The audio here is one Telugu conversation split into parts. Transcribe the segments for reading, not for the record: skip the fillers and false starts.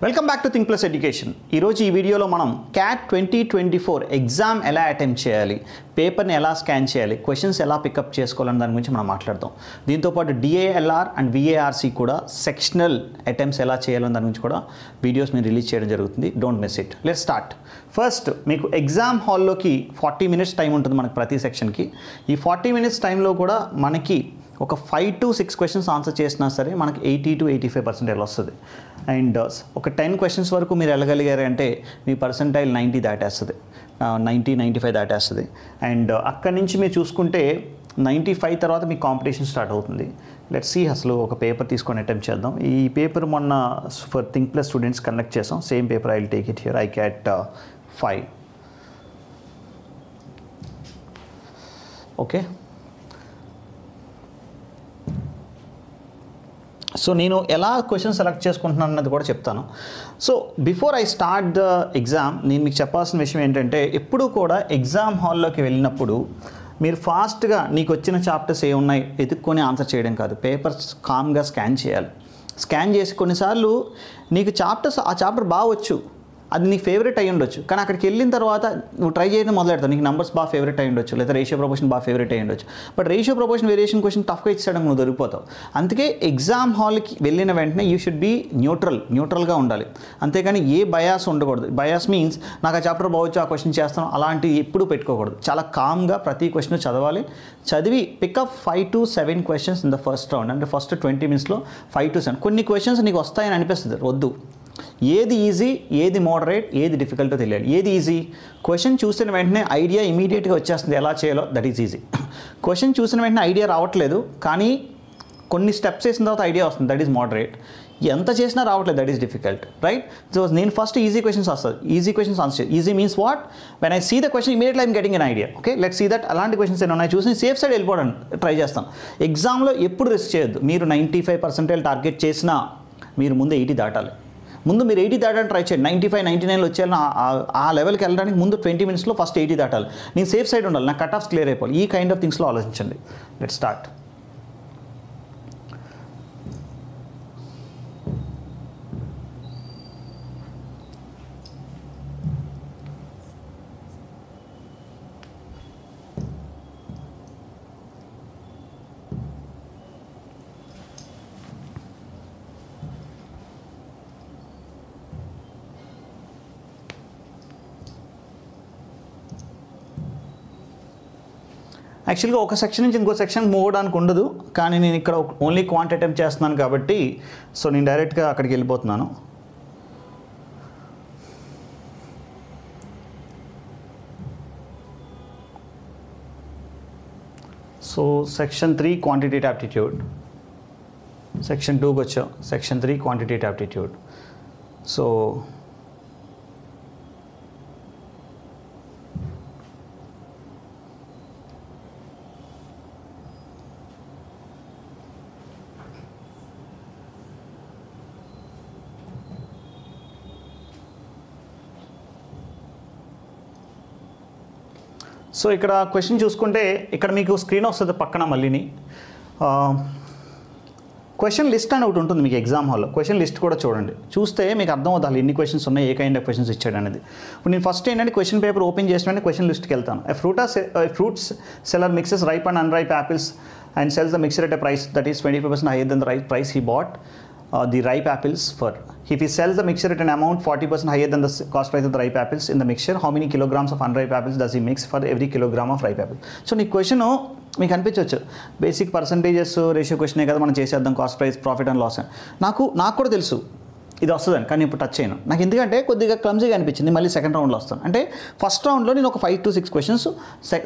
Welcome back to think plus education. ఈరోజు ఈ వీడియోలో మనం క్యాట్ 2024 ఎగ్జామ్ ఎలా అటెంప్ట్ చేయాలి, పేపర్ని ఎలా స్కాన్ చేయాలి, క్వశ్చన్స్ ఎలా పికప్ చేసుకోవాలని దాని గురించి మనం మాట్లాడతాం. దీంతోపాటు డిఏఎల్ఆర్ అండ్ విఏఆర్సి కూడా సెక్షనల్ అటెంప్ట్స్ ఎలా చేయాలని దాని గురించి కూడా వీడియోస్ మీరు రిలీజ్ చేయడం జరుగుతుంది. Don't miss it. Let's start. First మీకు ఎగ్జామ్ హాల్లోకి 40 minutes టైం ఉంటుంది మనకి ప్రతి సెక్షన్కి. ఈ 40 minutes టైంలో కూడా మనకి ఒక 5 to 6 questions ఆన్సర్ చేసినా సరే మనకి 80 to 85% వస్తుంది. అండ్ ఒక 10 questions వరకు మీరు వెళ్ళగలిగారు అంటే మీ పర్సెంటైల్ 90 దాటేస్తుంది, 90-95 దాటేస్తుంది. అండ్ అక్కడి నుంచి మీరు చూసుకుంటే 95 తర్వాత మీ కాంపిటీషన్ స్టార్ట్ అవుతుంది. లెట్స్ సీ అసలు ఒక పేపర్ తీసుకొని అటెంప్ట్ చేద్దాం. ఈ పేపర్ మొన్న for think plus students conduct చేసాం. Same paper I will take it here, ICAT 5. Okay, so నేను ఎలా క్వశ్చన్ సెలెక్ట్ చేసుకుంటున్నాను అన్నది కూడా చెప్తాను. So before I start the exam నేను మీకు చెప్పాల్సిన విషయం ఏంటంటే, ఎప్పుడూ కూడా ఎగ్జామ్ హాల్లోకి వెళ్ళినప్పుడు మీరు ఫాస్ట్గా నీకు వచ్చిన చాప్టర్స్ ఏమున్నాయి ఎదుక్కొని ఆన్సర్ చేయడం కాదు, పేపర్స్ కామ్గా స్కాన్ చేయాలి. స్కాన్ చేసి కొన్నిసార్లు నీకు ఆ చాప్టర్ బాగా వచ్చు, అది నీకు ఫేవరెట్ అయ్యి ఉండొచ్చు, కానీ అక్కడికి వెళ్ళిన తర్వాత నువ్వు ట్రై చేయడం మొదలెడతావు, నీకు నెంబర్స్ బాగా ఫేవరెట్ అయ్యి ఉండొచ్చు, లేదా రేషియో ప్రపోర్షన్ బాగా ఫేవరెట్ అయ్యి ఉండొచ్చు. But ratio proportion variation question టఫ్గా ఇచ్చేయడం నువ్వు దొరికిపోతావు. అందుకే ఎగ్జామ్ హాల్కి వెళ్ళిన వెంటనే యూ షుడ్ బీ న్యూట్రల్గా ఉండాలి. అంతేకాని ఏ బయాస్ ఉండకూడదు. బయాస్ మీన్స్ నాకు ఆ చాప్టర్ బాగొచ్చు, ఆ క్వశ్చన్ చేస్తాను, అలాంటివి ఎప్పుడూ పెట్టుకోకూడదు. చాలా కామ్గా ప్రతి క్వశ్చన్ చదవాలి. చదివి pick up 5 to 7 questions in the first round. అంటే ఫస్ట్ 20 minutesలో 5 to 7 కొన్ని క్వశ్చన్స్ నీకు వస్తాయని అనిపిస్తుంది, వద్దు. ఏది ఈజీ, ఏది మోడరేట్, ఏది డిఫికల్టో తెలియాలి. ఏది ఈజీ, క్వశ్చన్ చూసిన వెంటనే ఐడియా ఇమీడియట్గా వచ్చేస్తుంది ఎలా చేయాలో, దట్ ఈజ్ ఈజీ. క్వశ్చన్ చూసిన వెంటనే ఐడియా రావట్లేదు, కానీ కొన్ని స్టెప్స్ వేసిన తర్వాత ఐడియా వస్తుంది, దట్ ఈజ్ మోడరేట్. ఎంత చేసినా రావట్లేదు, that is difficult, right? So నేను ఫస్ట్ ఈజీ క్వశ్చన్స్ వస్తుంది, easy questions answer. Easy means what? When I see the question immediately I'm getting an idea. Okay, let see that అలాంటి క్వశ్చన్స్ ఏమైనా ఉన్నాయి చూసి సేఫ్ సైడ్ వెళ్ళిపోవడానికి ట్రై చేస్తాం. ఎగ్జామ్లో ఎప్పుడు రిస్క్ చేయొద్దు. మీరు 95% టార్గెట్ చేసినా మీరు ముందు 80 దాటాలి. ముందు మీరు 80 దాటడానికి ట్రై చేయండి. 95-99 వచ్చేయాలని ఆ లెవెల్కి వెళ్ళడానికి ముందు 20 minutesలో ఫస్ట్ 80 దాటాలి. నేను సేఫ్ సైడ్ ఉండాలి, నాకు కట్ ఆఫ్స్ క్లియర్ అయిపోవాలి. ఈ కైండ్ ఆఫ్ థింగ్స్లో ఆలోచించండి. Let's start. యాక్చువల్గా ఒక సెక్షన్ నుంచి ఇంకో సెక్షన్ మూవ్ అవడానికి ఉండదు, కానీ నేను ఇక్కడ ఓన్లీ క్వాంట్ అటెంప్ట్ చేస్తున్నాను కాబట్టి సో నేను డైరెక్ట్గా అక్కడికి వెళ్ళిపోతున్నాను. So section 3 quantitative aptitude, section 2కి వచ్చాం. Section 3 quantitative aptitude. So so ఇక్కడ క్వశ్చన్ చూసుకుంటే ఇక్కడ మీకు స్క్రీన్ వస్తుంది పక్కన మళ్ళీని క్వశ్చన్ లిస్ట్ అని ఒకటి ఉంటుంది మీకు ఎగ్జామ్ హాల్లో. క్వశ్చన్ లిస్ట్ కూడా చూడండి, చూస్తే మీకు అర్థం అవుతుంది ఎన్ని క్వశ్చన్స్ ఉన్నాయి, ఏ కైండ్ ఆఫ్ క్వశ్చన్స్ ఇచ్చాడు అనేది. ఇప్పుడు నేను ఫస్ట్ ఏంటంటే క్వశ్చన్ పేపర్ ఓపెన్ చేసిన క్వశ్చన్ లిస్ట్కి వెళ్తాను. Fruits seller mixes ripe and unripe apples and cells the mixer at a price that is 25% higher than the price he bought the ripe apples for. If he sells the mixture at an amount 40% higher than the cost price of the ripe apples in the mixture, how many kilograms of unripe apples does he mix for every kilogram of ripe apples? So నీ క్వశ్చన్ మీకు అనిపించవచ్చు బేసిక్ పర్సంటేజెస్ రేషియో క్వశ్చనే కదా మనం చేసేద్దాం, cost price profit and loss అని. నాకు కూడా తెలుసు ఇది వస్తుందని, కానీ ఇప్పుడు టచ్ చేయను. నాకు ఎందుకంటే కొద్దిగా క్లమ్జీగా అనిపించింది. మళ్ళీ సెకండ్ రౌండ్లో వస్తాను. అంటే ఫస్ట్ రౌండ్లో నేను ఒక 5 to 6 questions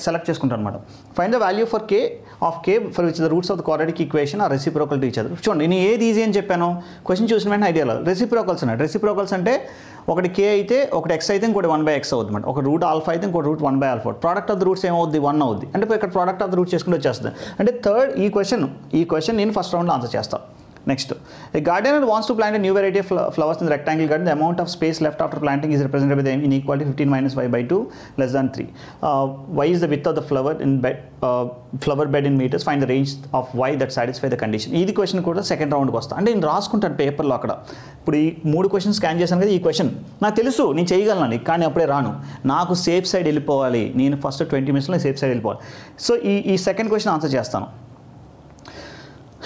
సెలెక్ట్ చేసుకుంటాను అనమాట. Find the value for k of k for which the roots of the quadratic equation are reciprocal to each other. చూడండి నేను ఏది ఈజీ అని చెప్పాను, క్వశ్చన్ చూసిన వెంటనే ఐడియా లేదు. రెసిప్రోకల్స్ అన్నాడు. రెసిప్రోకల్స్ అంటే ఒకటి k అయితే ఒకటి x అయితే ఇంకోటి 1/x అవుతుంది అనమాట. ఒక రూట్ ఆల్ఫా అయితే ఇంకోటి root 1/α. Product of the roots ఏమవుద్ది, 1 అవుద్ది. అంటే ఇక్కడ ప్రోడక్ట్ ఆఫ్ ద రూట్ చేసుకుంటూ వచ్చేస్తుంది. అంటే థర్డ్ ఈ క్వశ్చన్ నేను ఫస్ట్ రౌండ్లో ఆన్సర్ చేస్తాను. Next a gardener wants to plant a new variety of flowers in the rectangle garden. The amount of space left after planting is represented by the inequality 15 minus y by 2 less than 3. Y is the width of the flower bed in meters. Find the range of y that satisfy the condition. ఇది క్వశ్చన్ కూడా సెకండ్ రౌండ్కి వస్తా అంటే నేను రాసుకుంటాను పేపర్లో అక్కడ. ఇప్పుడు ఈ 3 క్వశ్చన్ స్కాన్ చేశాను కదా, ఈ క్వశ్చన్ నాకు తెలుసు నేను చేయగలను కానీ అప్పుడే రాను, నాకు సేఫ్ సైడ్ వెళ్ళిపోవాలి, నేను ఫస్ట్ 20 minutesలో సేఫ్ సైడ్ వెళ్ళిపోవాలి. సో ఈ సెకండ్ క్వశ్చన్ ఆన్సర్ చేస్తాను.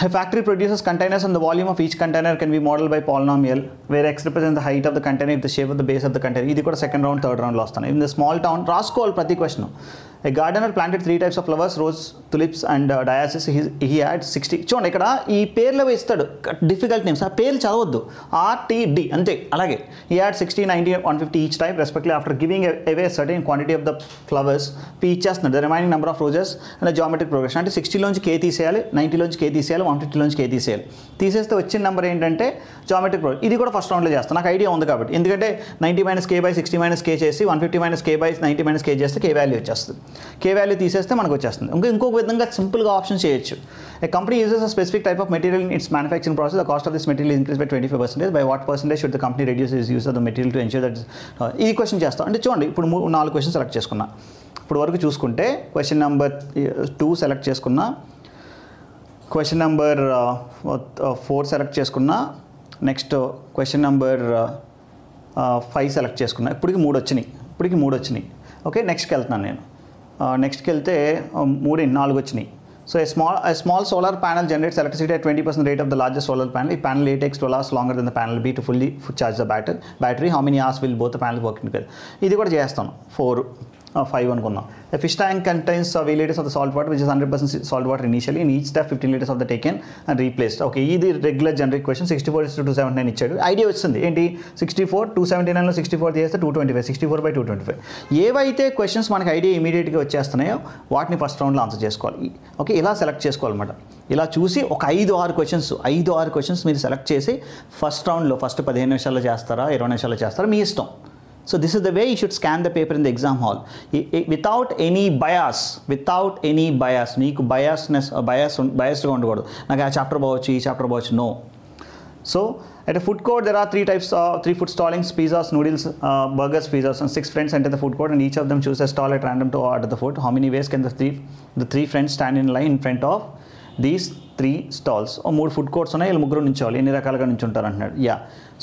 A factory produces containers and the volume of each container can be modeled by polynomial where x represents the height of the container if the shape of the base of the container. ఇది కూడా సెకండ్ రౌండ్ థర్డ్ రౌండ్లో వస్తాను. In the small town రాసుకోవాలి ప్రతి question. A gardener planted 3 types of flowers, rose, tulips and diasis. He had 60. చూడండి ఇక్కడ ఈ పేర్లు ఇస్తాడు డిఫికల్ట్ నేమ్స్, ఆ పేర్లు చదవద్దు, RTD అంతే. అలాగే he had 60, 90, 150 each type respectively. After giving away a certain quantity of the flowers, P ఇచ్చేస్తున్నాడు the remaining number of roses and a geometric progression. అంటే 60లోంచి K తీసేయాలి, 90లోంచి K తీసేయాలి, 150లోంచి K తీసేయాలి. తీసేస్తే వచ్చిన నెంబర్ ఏంటంటే జామెట్రిక్ ప్రోగ్రెషన్. ఇది కూడా ఫస్ట్ రౌండ్లో చేస్తాను, నాకు ఐడియా ఉంది కాబట్టి. ఎందుకంటే 90 - K by 60 - K చేసి 150 - K by 90 - K చేస్తే K వాల్యూ వచ్చేస్తుంది. K వాల్యూ తీసేస్తే మనకు వచ్చేస్తుంది. ఇంకొక విధంగా సింపుల్గా ఆప్షన్ చేయొచ్చు. A company uses a specific type of material in its manufacturing process. The cost of this material is increased by 25%. By what percentage should the company reduce its use of the material to ensure that ఈ క్వశ్చన్ చేస్తాం. అంటే చూడండి ఇప్పుడు 4 క్వశ్చన్ సెలెక్ట్ చేసుకున్నా. ఇప్పుడు వరకు చూసుకుంటే క్వశ్చన్ నెంబర్ 2 సెలెక్ట్ చేసుకున్నా, క్వశ్చన్ నెంబర్ 4 సెలెక్ట్ చేసుకున్నా, నెక్స్ట్ క్వశ్చన్ నెంబర్ 5 సెలెక్ట్ చేసుకున్నా. ఇప్పటికి 3 వచ్చినాయి. ఓకే, నెక్స్ట్కి వెళ్తున్నాను నేను. నెక్స్ట్కి వెళ్తే 4 వచ్చినాయి. So a small solar panel generates electricity at 20% rate of the largest solar panel. If panel A takes 12 hours longer than the panel B to fully charge the battery, how many hours will both the panels work together? ఇది కూడా చేస్తాను. 5 అనుకుందాం. A fish tank contains v liters of the salt water which is 100% salt water initially. In each step 15 liters of the taken and replaced. Okay, ఇది రెగ్యులర్ జనరిక్ క్వశ్చన్. 64:279 ఇచ్చాడు. ఐడియా వచ్చింది ఏంటి, 64 279లో 64 చేస్తే 225, 64/225. ఏవైతే క్వశ్చన్స్ మనకి ఐడియా ఇమీడియట్గా వచ్చేస్తున్నాయో వాటిని ఫస్ట్ రౌండ్లో ఆన్సర్ చేసుకోవాలి. ఓకే, ఇలా సెలెక్ట్ చేసుకోవాలన్నమాట. ఇలా చూసి ఒక 5-6 క్వశ్చన్స్ మీరు సెలెక్ట్ చేసి ఫస్ట్ రౌండ్లో ఫస్ట్ 15 నిమిషాల్లో చేస్తారా 20 నిమిషాల్లో చేస్తారా మీ ఇష్టం. So this is the way you should scan the paper in the exam hall without any bias. నీకు biased ఉండకూడదు, నాకు ఆ చాప్టర్ బావచ్చు ఈ చాప్టర్ బావచ్చు, no. So at a food court there are 3 types, 3 food stallings: pizzas, noodles, burgers, pizzas, and 6 friends enter the food court and each of them choose a stall at random to order the food. How many ways can the three friends stand in line in front of these 3 stalls? 3 food courts ఉన్నాయి, వీళ్ళు 3 నించోవాలి, ఎన్ని రకాలుగా నించుంటారు అంటున్నాడు.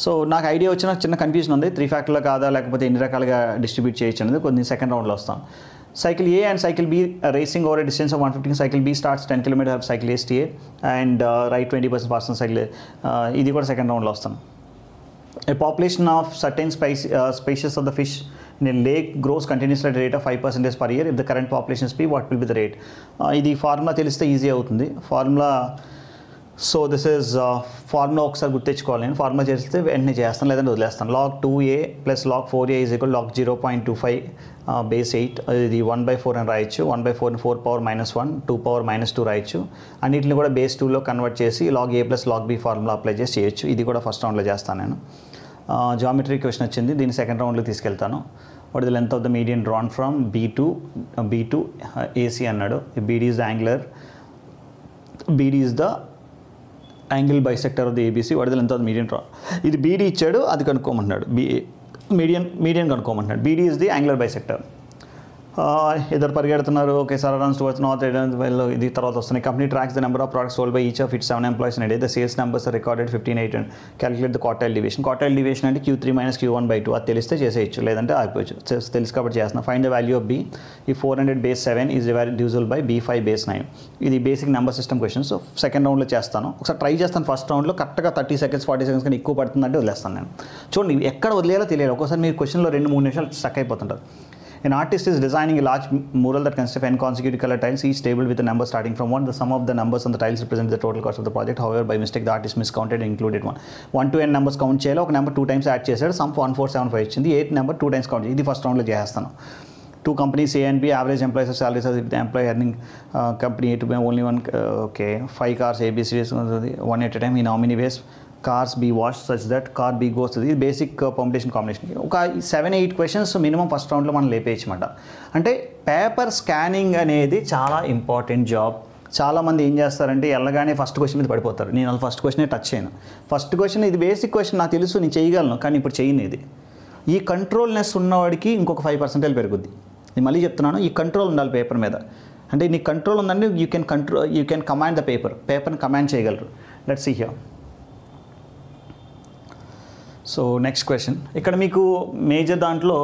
సో నాకు ఐడియా వచ్చిన చిన్న కన్ఫ్యూజన్ ఉంది, 3 ఫ్యాక్టర్లో కాదా లేకపోతే ఎన్ని రకాలుగా డిస్ట్రిబ్యూట్ చేయొచ్చు అనేది కొన్ని సెకండ్ రౌండ్లో వస్తాం. Cycle A and Cycle B racing over a distance of 150. Cycle B starts 10 km of Cycle A stay and ride 20% faster than Cycle A. ఇది కూడా సెకండ్ రౌండ్లో వస్తాను. A population of certain species of the fish in a lake grows continuously at a rate of 5% per year. If the current population is P, what will be the rate? ఇది ఫార్ములా తెలిస్తే ఈజీ అవుతుంది. Formula, so this is formula ఒకసారి గుర్తించుకోవాలి. నేను ఫార్ములా చేస్తే వెంటనే చేస్తాను, లేదంటే వదిలేస్తాను. log 2a plus log 4a is equal to log 0.25 base 8. ఇది 1/4 అని రాయొచ్చు. 1/4 ని 4 power -1 2 power -2 రాయొచ్చు. అన్నింటిని కూడా బేస్ 2లో కన్వర్ట్ చేసి log a plus log b formula apply చేసి చేయొచ్చు. ఇది కూడా ఫస్ట్ రౌండ్లో చేస్తాను నేను. జామెట్రీ క్వశ్చన్ వచ్చింది, దీన్ని సెకండ్ రౌండ్లో తీసుకెళ్తాను. What is the length of the median drawn from B to AC అన్నాడు. BD is the angular, BD is the angle bisector of the ABC. What is the length of the median drawn? ఇది BD ఇచ్చాడు, అది కనుక్కోమంటున్నాడు. మీడియన్ కనుక్కోమంటున్నాడు. BD is the angular bisector. ఇద్దరు పరిగెడుతున్నారు, okay sir runs towards north. ఇది తర్వాత వస్తున్నాయి. Company tracks the number of products sold by each of its 7 employees in a day. The sales numbers are recorded 15/8 and calculate the quartile division. Quartile division అంటే Q3 - Q1/2. అది తెలిస్తే చేసేయచ్చు, లేదంటే ఆగిపోవచ్చు. తెలుసు కాబట్టి చేస్తున్నాను. Find the value of B. ఈ 400 base 7 is divisible by B5 base 9. ఇది basic number system question. So second రౌండ్లో చేస్తాను. ఒకసారి ట్రై చేస్తాను. ఫస్ట్ రౌండ్లో కరెక్ట్గా 30 seconds 40 seconds కానీ ఎక్కువ పడుతుందంటే వదిలేస్తాను నేను. చూడండి ఎక్కడ వదిలేయాలో తెలియాలి. ఒక్కోసారి మీరు క్వశ్చన్లో 2-3 నిమిషాలు stuck అయిపోతుంటారు. An artist is designing a large mural that consists of n consecutive color tiles, each labeled with a number starting from 1. The sum of the numbers on the tiles represents the total cost of the project. However, by mistake, the artist miscounted and included 1 to n numbers count చేయాలి. ఒక నెంబర్ 2 times యాడ్ చేశాడు. సమ్ 1475 ఇచ్చింది. 8 నెంబర్ 2 times కౌంట్. ఇది ఫస్ట్ రౌండ్లో చేస్తాను. 2 companies A and B, average employees of salaries as if the employee earning company A to B only one, okay, 5 cars A, B, C, one at a time. In how many ways cars be washed such that car B goes to the basic permutation combination. ఒక 7-8 క్వశ్చన్స్ మినిమం ఫస్ట్ రౌండ్లో మనం లేపేయచ్చమాట. అంటే పేపర్ స్కానింగ్ అనేది చాలా ఇంపార్టెంట్ జాబ్. చాలామంది ఏం చేస్తారంటే వెళ్ళగానే ఫస్ట్ క్వశ్చన్ మీద పడిపోతారు. నేను అసలు ఫస్ట్ క్వశ్చనే టచ్ చేయను. ఫస్ట్ క్వశ్చన్ ఇది బేసిక్ క్వశ్చన్, నాకు తెలుసు, నేను చేయగలను, కానీ ఇప్పుడు చేయను. ఇది ఈ కంట్రోల్నెస్ ఉన్నవాడికి ఇంకొక 5% పెరుగుద్ది. నేను మళ్ళీ చెప్తున్నాను, ఈ కంట్రోల్ ఉండాలి పేపర్ మీద. అంటే నీ కంట్రోల్ ఉందంటే యూ కెన్ కమాండ్ ద పేపర్ని కమాండ్ చేయగలరు. Let's see here. So next question, ఇక్కడ మీకు మేజర్ దాంట్లో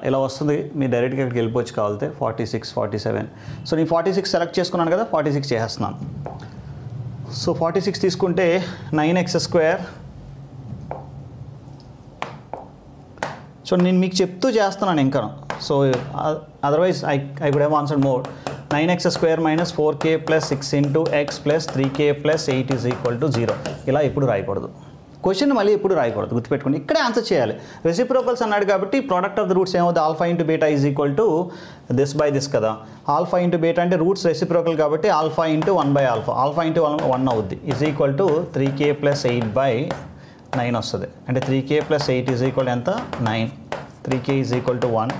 ఇలా వస్తుంది. మీరు డైరెక్ట్గా ఇక్కడికి వెళ్ళిపోవచ్చు కావాలితే. 46, 47. సో నేను 46 సెలెక్ట్ చేసుకున్నాను కదా, 46 చేసేస్తున్నాను. సో 46 తీసుకుంటే 9x². సో నేను మీకు చెప్తూ చేస్తున్నాను ఇంకా. So otherwise I could have answered more. 9x² - 4k + 6 × x + 3k + 8 = 0. ఇలా ఎప్పుడు రాయకూడదు. క్వశ్చన్ మళ్ళీ ఎప్పుడు రాయకూడదు, గుర్తుపెట్టుకోండి. ఇక్కడే ఆన్సర్ చేయాలి. రెసిప్రోకల్స్ అన్నాడు కాబట్టి ప్రోడక్ట్ ఆఫ్ ద రూట్స్ ఏమవుతుంది, α × β = this కదా. α × β అంటే రూట్స్ రెసిప్రోకల్ కాబట్టి α × 1/α. α × 1 అవుద్ది. = 3k + 8/9 వస్తుంది. అంటే 3k + 8 = ఎంత, 9. 3k = 1,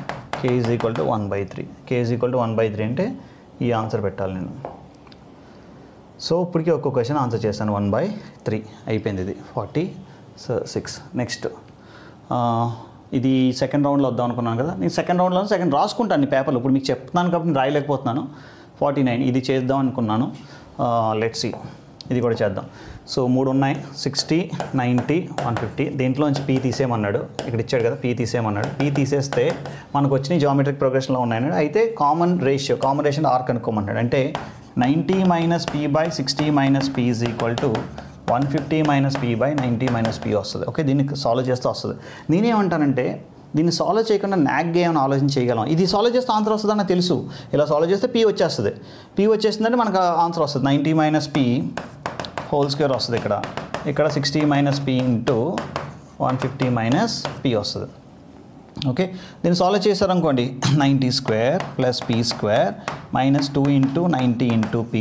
k = 1/3. k = 1/3 అంటే ఈ ఆన్సర్ పెట్టాలి నేను. సో ఇప్పటికీ ఒక్కొక్క క్వశ్చన్ ఆన్సర్ చేశాను. 1/3 అయిపోయింది. ఇది 46. నెక్స్ట్ ఇది సెకండ్ రౌండ్లో వద్దాం అనుకున్నాను కదా. నేను సెకండ్ రాసుకుంటాను ఈ పేపర్లో. ఇప్పుడు మీకు చెప్తున్నాను కాబట్టి నేను రాయలేకపోతున్నాను. 49 ఇది చేద్దాం అనుకున్నాను. లెట్స్ సీ, ఇది కూడా చేద్దాం. సో 3 ఉన్నాయి, 60, 90, 150. దీంట్లోంచి పీ తీసేయమన్నాడు. ఇక్కడ ఇచ్చాడు కదా, పీ తీసేయమన్నాడు. పీ తీసేస్తే మనకు వచ్చిన జియోమెట్రిక్ ప్రోగ్రెషన్లో ఉన్నాయన్నాడు. అయితే కామన్ రేషియో ఆర్ కనుక్కోమన్నాడు. అంటే 90 - p/60 - p = 150 - p/90 - p వస్తుంది. ఓకే, దీన్ని సాల్వ్ చేస్తే వస్తుంది. నేనేమంటానంటే దీన్ని సాల్వ్ చేయకుండా నాగ్గా ఏమైనా ఆలోచన చేయగలం. ఇది సాల్వ్ చేస్తే ఆన్సర్ వస్తుందని నాకు తెలుసు. ఇలా సాల్వ్ చేస్తే p వచ్చేస్తుంది. p వచ్చేసిందంటే మనకు ఆన్సర్ వస్తుంది. 90 - p² వస్తుంది. ఇక్కడ 60 - p × 150 - p వస్తుంది. ఓకే, దీన్ని సాల్వ్ చేశారనుకోండి. 90² + p² - 2 × 90 × p.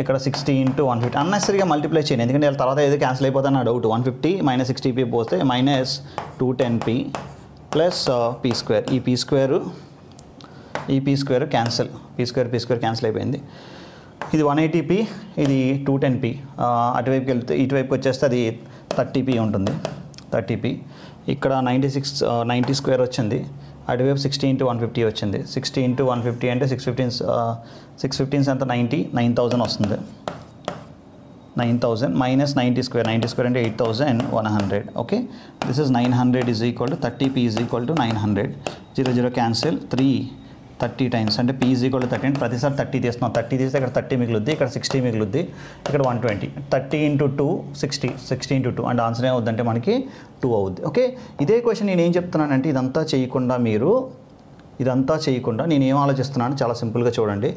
ఇక్కడ 60 × 150. అన్నెసరీగా మల్టిప్లై చేయండి, ఎందుకంటే వాళ్ళ తర్వాత ఏదో క్యాన్సిల్ అయిపోతుంది నా డౌట్. 150 - 60p పోతే -210p + p². ఈ p² క్యాన్సిల్. p² క్యాన్సిల్ అయిపోయింది. ఇది 180p, ఇది 210p. అటువైపుకి వెళ్తే ఇటువైపుకి వచ్చేస్తే అది 30p ఉంటుంది. 30p. ఇక్కడ 90² వచ్చింది. అటువైపు 60 × 150 వచ్చింది. 60 × 150 అంటే 615 ఎంత, 90,000 వస్తుంది. 9,000 - 90². 90² అంటే 8,100. Okay, this is 900 = 30p = 900. 0 0 cancel. 30 times అంటే p = 30 అంటే ప్రతిసారి 30 తీస్తున్నాం. 30 తీస్తే ఇక్కడ 30 మిగులుద్ది, ఇక్కడ 60 మిగులుద్ది, ఇక్కడ 120. 30 × 2 60. 60 × 2 అంటే ఆన్సర్ ఏమవుద్దంటే మనకి 2 అవుద్ది. ఓకే, ఇదే క్వశ్చన్ నేను ఏం చెప్తున్నానంటే ఇదంతా చేయకుండా నేను ఏం ఆలోచిస్తున్నాను చాలా సింపుల్గా చూడండి.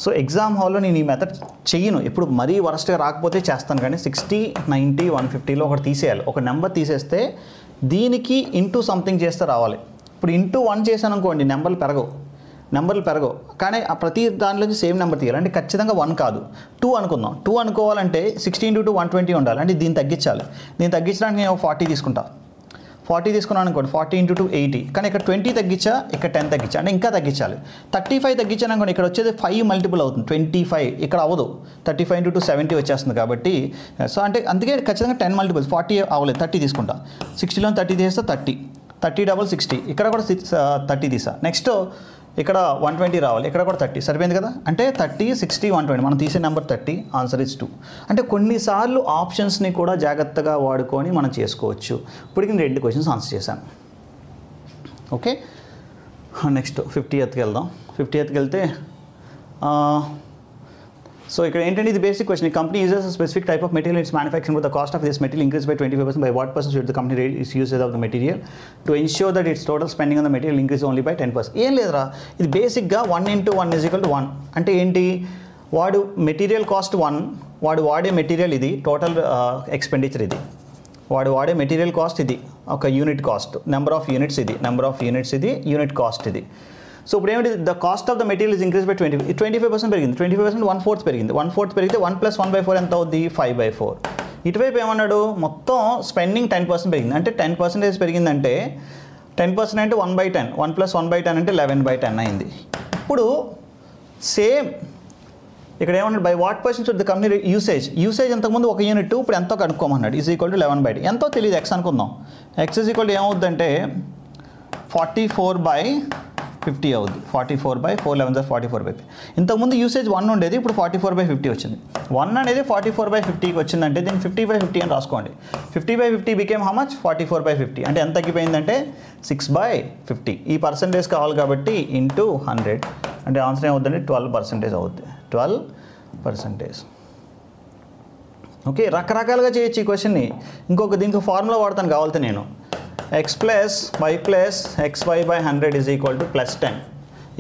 సో ఎగ్జామ్ హాల్లో నేను ఈ మెథడ్ చెయ్యను. ఇప్పుడు మరీ వరస్ట్గా రాకపోతే చేస్తాను, కానీ 60, 90, 150లో ఒకటి తీసేయాలి. ఒక నెంబర్ తీసేస్తే దీనికి ఇంటూ సంథింగ్ చేస్తే రావాలి. ఇప్పుడు ఇంటూ 1 చేశాను అనుకోండి, నెంబర్లు పెరగవు. కానీ ఆ ప్రతి దానిలోంచి సేమ్ నెంబర్ తీయాలి. అంటే ఖచ్చితంగా 1 కాదు, 2 అనుకుందాం. 2 అనుకోవాలంటే 60 × 2 120 ఉండాలి. అంటే దీన్ని తగ్గించాలి. దీన్ని తగ్గించడానికి నేను 40 తీసుకుంటా. 40 తీసుకున్నాను అనుకోండి, 40 × 2 80. కానీ ఇక్కడ 20 తగ్గించా, ఇక్కడ 10 తగ్గించా, అంటే ఇంకా తగ్గించాలి. 35 తగ్గించాను అనుకోండి, ఇక్కడ వచ్చేది 5 మల్టిపుల్ అవుతుంది. 25 ఇక్కడ అవ్వదు. 35 × 2 70 వచ్చేస్తుంది కాబట్టి. సో అంటే అందుకే ఖచ్చితంగా 10 మల్టిపుల్స్. 40 అవ్వలేదు, 30 తీసుకుంటా. 60లో 30 తీస్తే 30. 30 × 60. ఇక్కడ కూడా 30 తీసా. నెక్స్ట్ ఇక్కడ 120 రావాలి, ఇక్కడ కూడా 30. సరిపోయింది కదా. అంటే 30, 60, 120 మనం తీసే నెంబర్ 30. Answer is 2. అంటే కొన్నిసార్లు ఆప్షన్స్ని కూడా జాగ్రత్తగా వాడుకొని మనం చేసుకోవచ్చు. ఇప్పటికి నేను 2 క్వశ్చన్స్ ఆన్సర్ చేశాను. ఓకే, నెక్స్ట్ 50th వెళ్దాం. 50th వెళ్తే సో ఇక్కడ ఏంటంటే ఇది basic question. Company uses specific type of material it's manufacturing with the cost of this material increase by 25%. By what percent should the company rate usage of the material to ensure that it's total spending on the material increase only by 10%. ఏం లేదురా, ఇది బేసిక్గా 1 × 1 = 1. అంటే ఏంటి, వాడు మెటీరియల్ కాస్ట్ 1, వాడు వాడే మెటీరియల్ ఇది, టోటల్ ఎక్స్పెండిచర్ ఇది. వాడు వాడే మెటీరియల్ కాస్ట్ ఇది, ఒక unit cost. Number of units ఇది, యూనిట్ కాస్ట్ ఇది. సో ఇప్పుడు ఏమిటి, the cost of the material is increase by 25% పెరిగింది. 25% 1/4 పెరిగింది. 1/4 పెరిగితే 1 + 1/4 ఎంత అవుద్ది, 5/4. ఇటువైపు ఏమన్నాడు, మొత్తం స్పెండింగ్ 10% పెరిగింది. అంటే 10% పెరిగిందంటే 10% అంటే 1/10. 1 + 1/10 అంటే 11/10 అయింది. ఇప్పుడు సేమ్ ఇక్కడ ఏమన్నాడు, by what percent the company usage అంతకుముందు 1 యూనిట్, ఇప్పుడు ఎంతో కనుక్కోమన్నాడు. Is equal to 11/10. ఎంతో తెలియదు, ఎక్స్ అనుకుందాం. ఎక్స్ ఈజ్ ఈక్వల్ టు ఏమవుద్దంటే 44/50 అవుద్ది. 44/4 11 44/50. ఇంతకుముందు యూసేజ్ 1 ఉండేది, ఇప్పుడు 44/50 వచ్చింది. 1 అనేది 44/50కి వచ్చిందంటే దీన్ని 50/50 అని రాసుకోండి. 50/50 బికేమ్ హౌ మచ్, 44/50. అంటే ఎంత తగ్గిపోయిందంటే 6/50. ఈ పర్సంటేజ్ కావాలి కాబట్టి ఇంటూ 100, అంటే ఆన్సర్ ఏమవుతుందంటే 12% అవుద్ది. 12%. ఓకే, రకరకాలుగా చేయొచ్చు ఈ క్వశ్చన్ని. దీనికి ఫార్ములా వాడతాను కావాలితే నేను. x plus y plus xy/100 is equal to +10.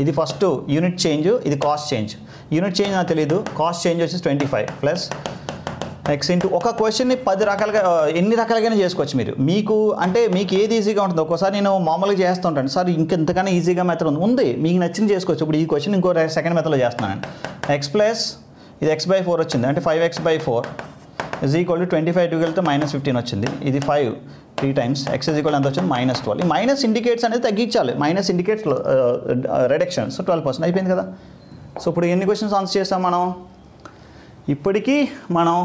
ఇది ఫస్ట్ యూనిట్ చేంజ్, ఇది కాస్ట్ చేంజ్. యూనిట్ చేంజ్ నాకు తెలియదు, కాస్ట్ చేంజ్ వచ్చేసి 25 ప్లస్ x ఇంటూ ఒక క్వశ్చన్ని 10 రకాలుగా ఎన్ని రకాలుగానే చేసుకోవచ్చు మీరు. మీకు ఏది ఈజీగా ఉంటుంది. ఒక్కోసారి నేను మామూలుగా చేస్తుంటాను, సార్ ఇంకెంతకన్నా ఈజీగా మెథడ్ ఉంది, మీకు నచ్చింది చేసుకోవచ్చు. ఇప్పుడు ఈ క్వశ్చన్ ఇంకో సెకండ్ మెథడ్లో చేస్తున్నాను. x ప్లస్ ఇది x/4 వచ్చింది, అంటే 5x/4 ఈజ్ ఈక్వల్ టు 25 2 వెళ్తే -15 వచ్చింది. ఇది 5 3 టైమ్స్ x ఈజ్ ఈక్వల్ ఎంత వచ్చింది, -12. ఈ మైనస్ ఇండికేట్స్ అనేది తగ్గించాలి, మైనస్ ఇండికేట్స్ రిడక్షన్. సో 12% అయిపోయింది కదా. సో ఇప్పుడు ఎన్ని క్వశ్చన్స్ ఆన్సర్ చేస్తాం మనం? ఇప్పటికీ మనం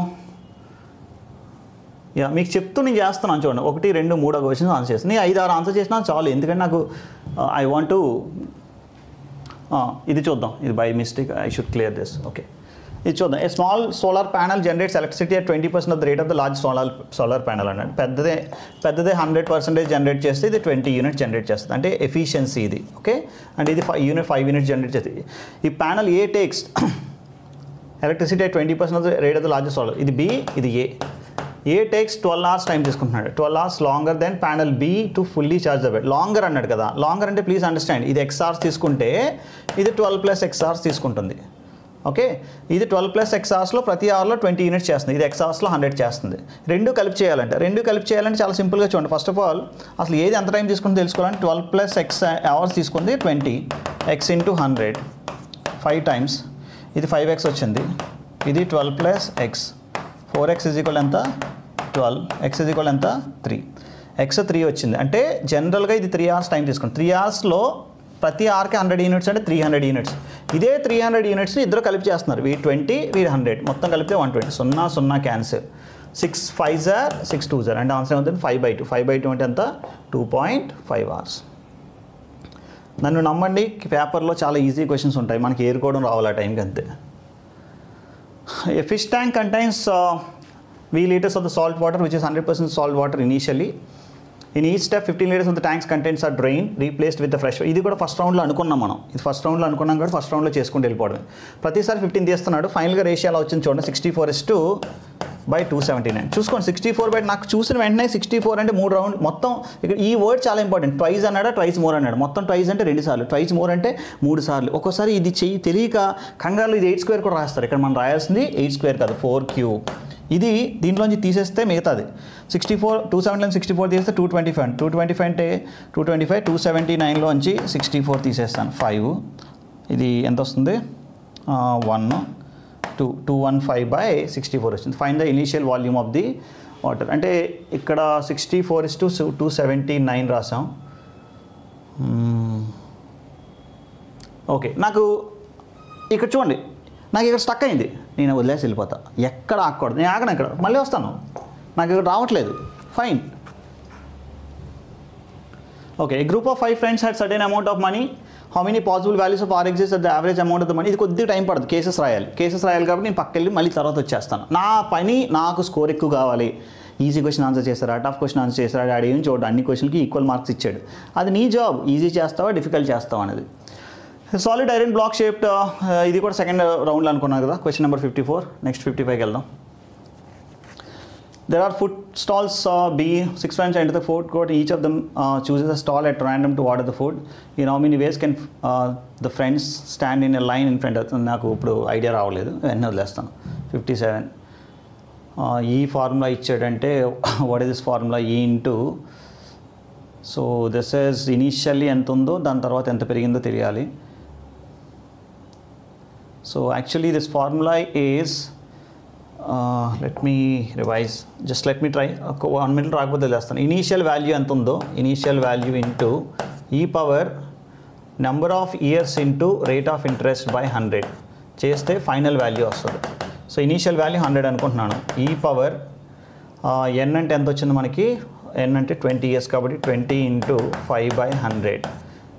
మీకు చెప్తూ నేను చేస్తున్నాను చూడండి. 1 2 3 క్వశ్చన్స్ ఆన్సర్ చేస్తాను. నేను 5 6 ఆన్సర్ చేసినా చాలు, ఎందుకంటే నాకు ఐ వాంట్ టు ఇది చూద్దాం. ఇది by mistake I should clear this. Okay, ఇది చూద్దాం. A small solar panel generates electricity at 20% of the rate of the large solar panel అన్నాడు. పెద్దదే 100% జనరేట్ చేస్తే ఇది 20 యూనిట్స్ జనరేట్ చేస్తుంది, అంటే ఎఫిషియన్సీ ఇది. ఓకే, అంటే ఇది 5 యూనిట్స్ జనరేట్ చేస్తుంది. ఈ panel A takes electricity at 20% of the rate of the large solar. ఇది బి, ఇది ఏ టేక్స్ 12 hours టైం తీసుకుంటున్నాడు. 12 hours longer than panel B to fully charge the battery. Longer అన్నాడు కదా, లాంగర్ అంటే ప్లీజ్ అండర్స్టాండ్, ఇది x hours తీసుకుంటే ఇది 12 + x hours తీసుకుంటుంది. ఓకే, ఇది 12 + x hoursలో ప్రతి అవర్లో 20 యూనిట్స్ చేస్తుంది, ఇది x hoursలో 100 చేస్తుంది. రెండు కలిపి చేయాలంటే చాలా సింపుల్గా చూడండి. ఫస్ట్ ఆఫ్ ఆల్ అసలు ఏది ఎంత టైం తీసుకుంటుందో తెలుసుకోవాలంటే 12 + x hours తీసుకుంది 20, x × 100 5 టైమ్స్, ఇది 5x వచ్చింది. ఇది 12 + x 4x ఈజ్ ఈక్వల్ ఎంత 12, x ఈజ్ ఈక్వల్ ఎంత 3, x 3 వచ్చింది. అంటే జనరల్గా ఇది 3 hours టైం తీసుకుంది. 3 hoursలో ప్రతి అవర్కి 100 యూనిట్స్ అంటే 300 యూనిట్స్. ఇదే 300 యూనిట్స్ని ఇద్దరు కలిపి చేస్తున్నారు. వీ 20 వీ 100 మొత్తం కలిపితే 120. 0 0 cancel. 6 5s are 6 2s are, అంటే ఆన్సర్ ఏమవుతుంది 5/2. 5/2 అంటే ఎంత 2.5 hours. నన్ను నమ్మండి, పేపర్లో చాలా ఈజీ క్వశ్చన్స్ ఉంటాయి, మనకి ఏరుకోవడం రావాలి ఆ టైంకి అంతే. A fish tank contains V liters of the salt water, which is 100% salt water initially. In each step 15 liters of the tank's contents are drained, replaced with the fresh water. ఇది కూడా ఫస్ట్ రౌండ్లో అనుకున్నాం మనం. ఇది ఫస్ట్ రౌండ్లో అనుకున్నాం కాబట్టి ఫస్ట్ రౌండ్లో చేసుకుంటూ వెళ్ళిపోవడమే. ప్రతిసారి 15 తీస్తున్నాడు. ఫైనల్గా రేషియో అలా వచ్చింది చూడండి, 64:279. చూసుకోండి, 64 నాకు చూసిన వెంటనే 64 అంటే 3 రౌండ్ మొత్తం. ఇక్కడ ఈ వర్డ్ చాలా ఇంపార్టెంట్. ట్వైస్ అన్నాడా, ట్వైస్ మోర్ అన్నాడు. మొత్తం ట్వైస్ అంటే 2 సార్లు, ట్వైస్ మోర్ అంటే 3 సార్లు. ఒక్కోసారి ఇది తెలియక కంగారులో ఇది 8² కూడా రాస్తారు. ఇక్కడ మనం రాయాల్సింది 8² కాదు, 4³ ఇది దీంట్లోంచి తీసేస్తే మిగతాది 64 279 తీస్తే 225 225 అంటే 225 279లోంచి 64 తీసేస్తాను 5 ఇది ఎంత వస్తుంది 1 215/64 వచ్చింది. Find the initial volume of the water అంటే ఇక్కడ 64:279 రాసాం. ఓకే నాకు ఇక్కడ చూడండి నాకు ఇక్కడ స్టక్ అయింది, నేను వదిలేసి వెళ్ళిపోతా, ఎక్కడ ఆగకూడదు, నేను ఆగను ఇక్కడ మళ్ళీ వస్తాను, నాకు ఇక్కడ రావట్లేదు. Fine okay. A group of 5 friends had certain amount of money. How many possible values of R exists at the average amount of the money? ఇది కొద్దిగా టైం పడుతుంది, కేసెస్ రాయాలి కాబట్టి నేను పక్కకి వెళ్ళి మళ్ళీ తర్వాత వచ్చేస్తాను. నా పని నాకు స్కోర్ ఎక్కువ కావాలి. ఈజీ క్వశ్చన్ ఆన్సర్ చేస్తారా, టఫ్ క్వశ్చన్ ఆన్సర్ చేస్తారా, డాడీ ఏం చూడండి అన్ని క్వశ్చన్కి ఈక్వల్ మార్క్స్ ఇచ్చాడు. అది నీ జాబ్, ఈజీ చేస్తావా డిఫికల్ట్ చేస్తావా అనేది. సాలిడ్ ఐరన్ బ్లాక్ షేప్డ్ ఇది కూడా సెకండ్ రౌండ్లో అనుకున్నాను కదా. Question number 54. నెక్స్ట్ 55కి వెళ్దాం. There are food stalls B. 6 friends enter the food court. Each of them chooses a stall at random to order the food. In how many ways can the friends stand in a line in front of them? నాకు ఇప్పుడు ఐడియా రావలేదు, ఎన్నో వదిలేస్తాను. 57. ఈ ఫార్ములా ఇచ్చాడంటే what is this formula E into so this is initially ఎంత ఉందో దాని తర్వాత ఎంత పెరిగిందో తెలియాలి. So actually this formula is let me revise, just let me try 1 minute రాకపోతే చేస్తాను. ఇనీషియల్ వాల్యూ ఎంత ఉందో ఇనీషియల్ వాల్యూ ఇంటూ ఈ power number of years into rate of interest by 100. చేస్తే ఫైనల్ వాల్యూ వస్తుంది. సో ఇనీషియల్ వాల్యూ 100 అనుకుంటున్నాను. ఈ పవర్ n అంటే ఎంత వచ్చింది మనకి, n అంటే 20 years కాబట్టి 20 × 5/100.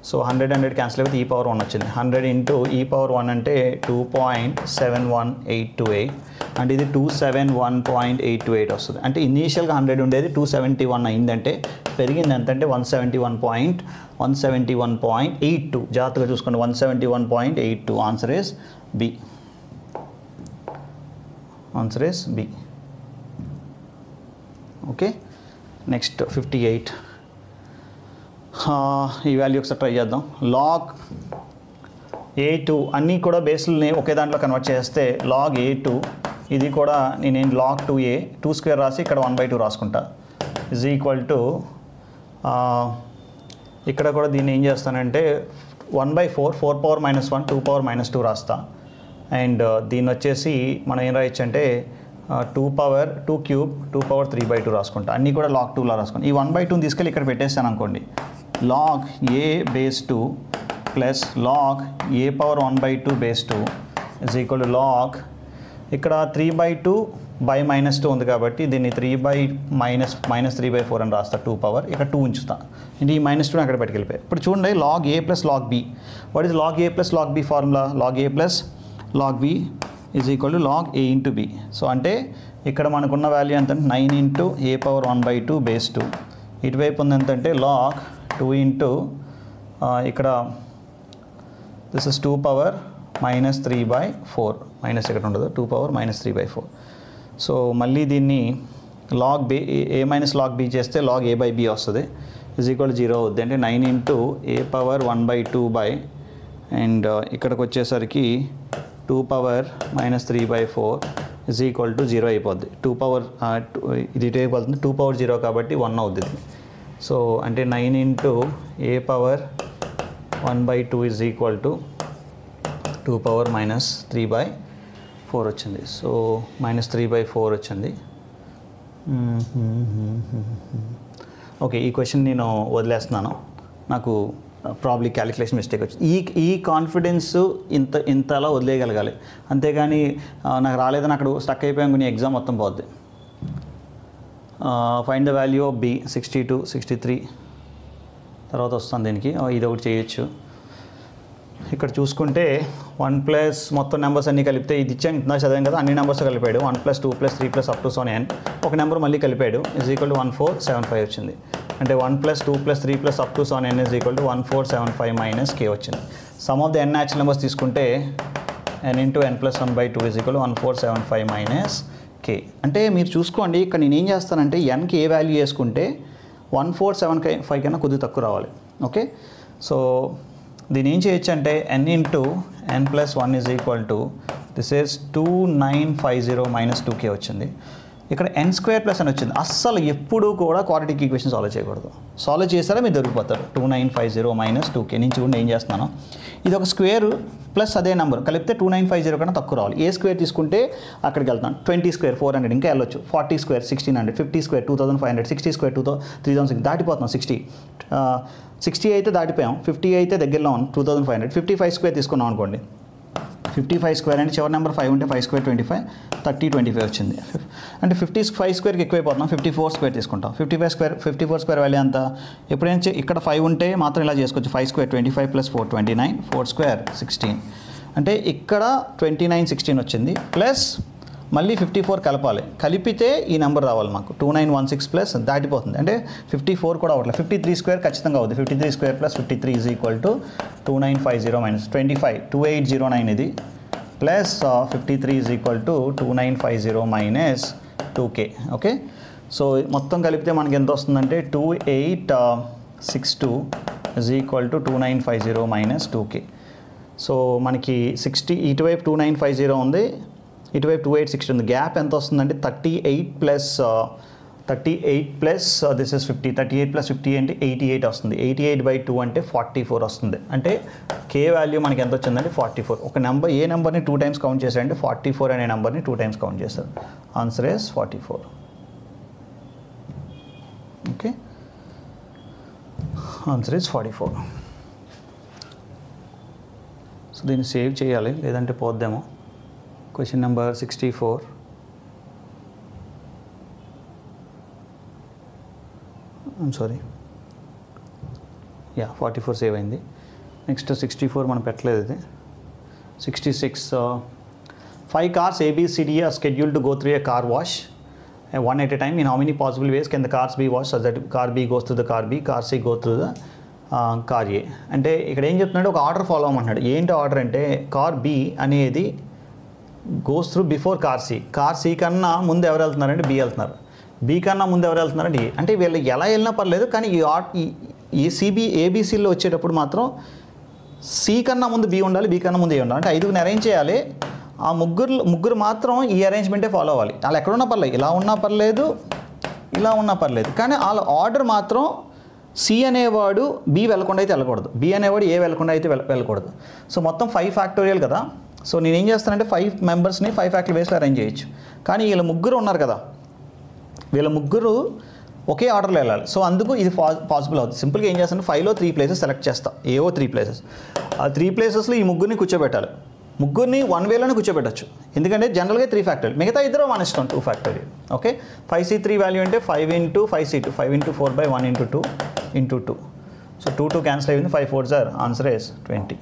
సో 100 క్యాన్సిల్ అయిపోతే e⁻1 వచ్చింది. 100 × e⁻1 అంటే 2.71828 అంటే ఇది 271.828 వస్తుంది. అంటే ఇనీషియల్గా 100 ఉండేది 271 అయిందంటే పెరిగింది ఎంత అంటే 171.82. జాగ్రత్తగా చూసుకోండి, 171.82. Answer is B. Answer is B. Okay, next 58. ఈ వాల్యూ ఒకసారి ట్రై చేద్దాం. log a2 అన్నీ కూడా బేస్లని ఒకే దాంట్లో కన్వర్ట్ చేస్తే log a2 ఇది కూడా నేను log 2a 2 స్క్వేర్ రాసి ఇక్కడ 1/2 రాసుకుంటా ఈజ్ ఈక్వల్ టు ఇక్కడ కూడా దీన్ని ఏం చేస్తానంటే 1/4 4⁻−1 2⁻−2 రాస్తా. అండ్ దీన్ని వచ్చేసి మనం ఏం రాయొచ్చు అంటే 2⁻2³ 2⁻3/2 రాసుకుంటా. అన్నీ కూడా log 2లా రాసుకుంటా. ఈ 1/2 తీసుకెళ్ళి ఇక్కడ పెట్టేస్తాను అనుకోండి. log a/2 plus log a⁻1/2 base 2 is equal to log ఇక్కడ 3/2 బై -2 ఉంది కాబట్టి దీన్ని 3/-3/4 అని రాస్తా. 2 పవర్ ఇక్కడ 2 ఉంచుతా. ఇది ఈ -2 అక్కడ పెట్టుకెళ్ళిపోయి. ఇప్పుడు చూడండి log a plus log b. What is log a plus log b formula? log a plus log b is equal to log a × b. So అంటే ఇక్కడ మనకున్న వాల్యూ ఎంత అంటే 9 × a⁻1/2 బేస్ 2. ఇటువైపు ఉంది ఎంతంటే log 2 ఇక్కడ దిస్ ఇస్ 2⁻−3/4 మైనస్ ఇక్కడ ఉండదు 2⁻−3/4. సో మళ్ళీ దీన్ని log b a minus log b చేస్తే log a/b వస్తుంది ఈజ్ ఈక్వల్ 0 అవుద్ది. అంటే 9 × a⁻1/2 అండ్ ఇక్కడికి వచ్చేసరికి 2⁻−3/4 ఈజ్ ఈక్వల్ టు 0 అయిపోద్ది. 2 ఇది ఇటువైపు వెళ్తుంది 2⁻0 కాబట్టి 1 అవుద్ది. సో అంటే 9 × a⁻1/2 ఈజ్ ఈక్వల్ టు 2⁻−3/4 వచ్చింది. సో -3/4 వచ్చింది. ఓకే, ఈ క్వశ్చన్ నేను వదిలేస్తున్నాను. నాకు ప్రాబ్లీ క్యాలిక్యులేషన్ మిస్టేక్ వచ్చింది. ఈ కాన్ఫిడెన్స్ ఇంతలా వదిలేయగలగాలి. అంతేగాని నాకు రాలేదని అక్కడ స్టక్ అయిపోయాం కొన్ని ఎగ్జామ్ మొత్తం పోద్ది. Find the value of B 62 63 తర్వాత వస్తాను దీనికి. ఇది ఒకటి చేయొచ్చు. ఇక్కడ చూసుకుంటే 1+ మొత్తం నెంబర్స్ అన్నీ కలిపితే ఇది ఇచ్చాను ఇంత చదివాం కదా, అన్ని నెంబర్స్ కలిపాడు 1 + 2 + 3 + up to so on n. ఒక నెంబర్ మళ్ళీ కలిపాడు ఈజ్ ఈక్వల్ టు 1475 వచ్చింది. అంటే 1 + 2 + 3 + up to so on n is equal to 1475 - k వచ్చింది. Some of the n natural numbers తీసుకుంటే n × n + 1/2 is equal to 1475 - k. అంటే మీరు చూసుకోండి ఇక్కడ నేను ఏం చేస్తానంటే nకి ఏ వాల్యూ వేసుకుంటే 1475 కన్నా కొద్దిగా తక్కువ రావాలి. ఓకే, సో దీని ఏం చేయొచ్చు అంటే n × n + 1 is equal to this is 2950 - 2k వచ్చింది. ఇక్కడ n² + n వచ్చింది. అస్సలు ఎప్పుడు కూడా క్వాడ్రాటిక్ ఈక్వేషన్ సాల్వ్ చేయకూడదు. సాల్వ్ చేస్తారా మీరు దొరికిపోతారు. 2950 - 2k నుంచి కూడా ఏం చేస్తున్నాను, ఇది ఒక స్క్వేర్ ప్లస్ అదే నెంబర్ కలిపితే 2950 కన్నా తక్కువ రావాలి. ఏ స్క్వేర్ తీసుకుంటే అక్కడికి వెళ్తాను. 20² 400 ఇంకా వెళ్ళొచ్చు. 40² 1600 50² 2500 60² 3000 దాటిపోతున్నాం. 60 అయితే దాటిపోయాం. 50 అయితే దగ్గరలో ఉన్నాం 2500. 55² తీసుకున్నాం అనుకోండి. 55² అంటే చివరి నెంబర్ 5 ఉంటే 5² 25 30 25 వచ్చింది. అంటే 55² ఎక్కువైపోతున్నాం. 54² తీసుకుంటాం. 54² వాల్యూ అంతా ఎప్పుడైనా ఇక్కడ 5 ఉంటే మాత్రం ఇలా చేసుకోవచ్చు. 5² 25 + 4 29 4² 16 అంటే ఇక్కడ 29 16 వచ్చింది. ప్లస్ మళ్ళీ 54 కలపాలి. కలిపితే ఈ నెంబర్ రావాలి మాకు 2916 ప్లస్ దాటిపోతుంది. అంటే 54 కూడా అవ్వట్లేదు. 53² ఖచ్చితంగా అవుతుంది. 53² + 53 ఈజ్ ఈక్వల్ టు 2950 - 25 2809 ఇది plus 53 is equal to 2950 - 2k. Okay, so మొత్తం కలిపితే మనకి ఎంత వస్తుందంటే 2862 is equal to 2950 - 2k. So మనకి 60 ఇటువైపు 2950 ఉంది, ఇటువైపు 2860 ఉంది. గ్యాప్ ఎంత వస్తుందంటే 38 ప్లస్ దిస్ ఇస్ 50 38 + 50 అంటే 88 వస్తుంది. 88/2 అంటే 44 వస్తుంది. అంటే k వాల్యూ మనకి ఎంత వచ్చిందంటే 44. ఒక నెంబర్ ఏ నెంబర్ని 2 టైమ్స్ కౌంట్ చేశారంటే 44 అనే నెంబర్ని 2 టైమ్స్ కౌంట్ చేస్తారు. Answer is 44. Okay, answer is 44. సో దీన్ని సేవ్ చేయాలి, లేదంటే పోద్దేమో. Question number 64. సారీ, 44 సేవ్ అయింది. నెక్స్ట్ 64 మనం పెట్టలేదు. ఇది 66. 5 cars ABCD are scheduled to go through a car wash one at a time. In how many possible ways can the cars be washed such that car B goes through the car B, car C goes through the car A? అంటే ఇక్కడ ఏం చెప్తున్నాడు, ఒక ఆర్డర్ ఫాలో అవ్వమంటున్నాడు. ఏంటి ఆర్డర్ అంటే కార్ బి అనేది goes through before car C. Car C కన్నా ముందు ఎవరు వెళ్తున్నారంటే బి వెళ్తున్నారు, బి కన్నా ముందు ఎవరు వెళ్తున్నారంటే ఏ. అంటే వీళ్ళు ఎలా వెళ్ళినా పర్లేదు, కానీ ఈ ఏబిసిలో వచ్చేటప్పుడు మాత్రం సి కన్నా ముందు బి ఉండాలి, బి కన్నా ముందు ఏ ఉండాలి. అంటే 5 అరేంజ్ చేయాలి. ఆ ముగ్గురు మాత్రం ఈ అరేంజ్మెంటే ఫాలో అవ్వాలి. వాళ్ళు ఎక్కడున్నా పర్లేదు, ఇలా ఉన్నా పర్లేదు, ఇలా ఉన్నా పర్లేదు, కానీ వాళ్ళ ఆర్డర్ మాత్రం సి అనేవాడు బి వెళ్ళకుండా అయితే వెళ్ళకూడదు, బి అనేవాడు ఏ వెళ్ళకుండా అయితే వెళ్ళకూడదు. సో మొత్తం 5 ఫ్యాక్టోరియల్ కదా. సో నేను ఏం చేస్తానంటే 5 మెంబర్స్ని 5 ఫ్యాక్టరీ వేస్లో అరేంజ్ చేయొచ్చు. కానీ వీళ్ళ ముగ్గురు ఉన్నారు కదా, వీళ్ళ ముగ్గురు ఒకే ఆర్డర్లో వెళ్ళాలి. సో అందుకు ఇది పాసిబుల్ అవుతుంది. సింపుల్గా ఏం చేస్తాను, 5లో 3 ప్లేసెస్ సెలెక్ట్ చేస్తా, ఏవో 3 ప్లేసెస్. ఆ 3 ప్లేసెస్లో ఈ ముగ్గురిని కూర్చోబెట్టాలి. ముగ్గురిని 1 వేలోనే కూర్చోబెట్టచ్చు, ఎందుకంటే జనరల్గా 3 ఫ్యాక్టోరియల్, మిగతా ఇద్దరు 1 ఇష్టం 2 ఫ్యాక్టోరియల్. ఓకే, 5C3 వాల్యూ అంటే 5 × 5C2, 5 × 4/1 × 2 × 2. సో 2 క్యాన్సిల్ అయింది, 5 4s are answer is 20.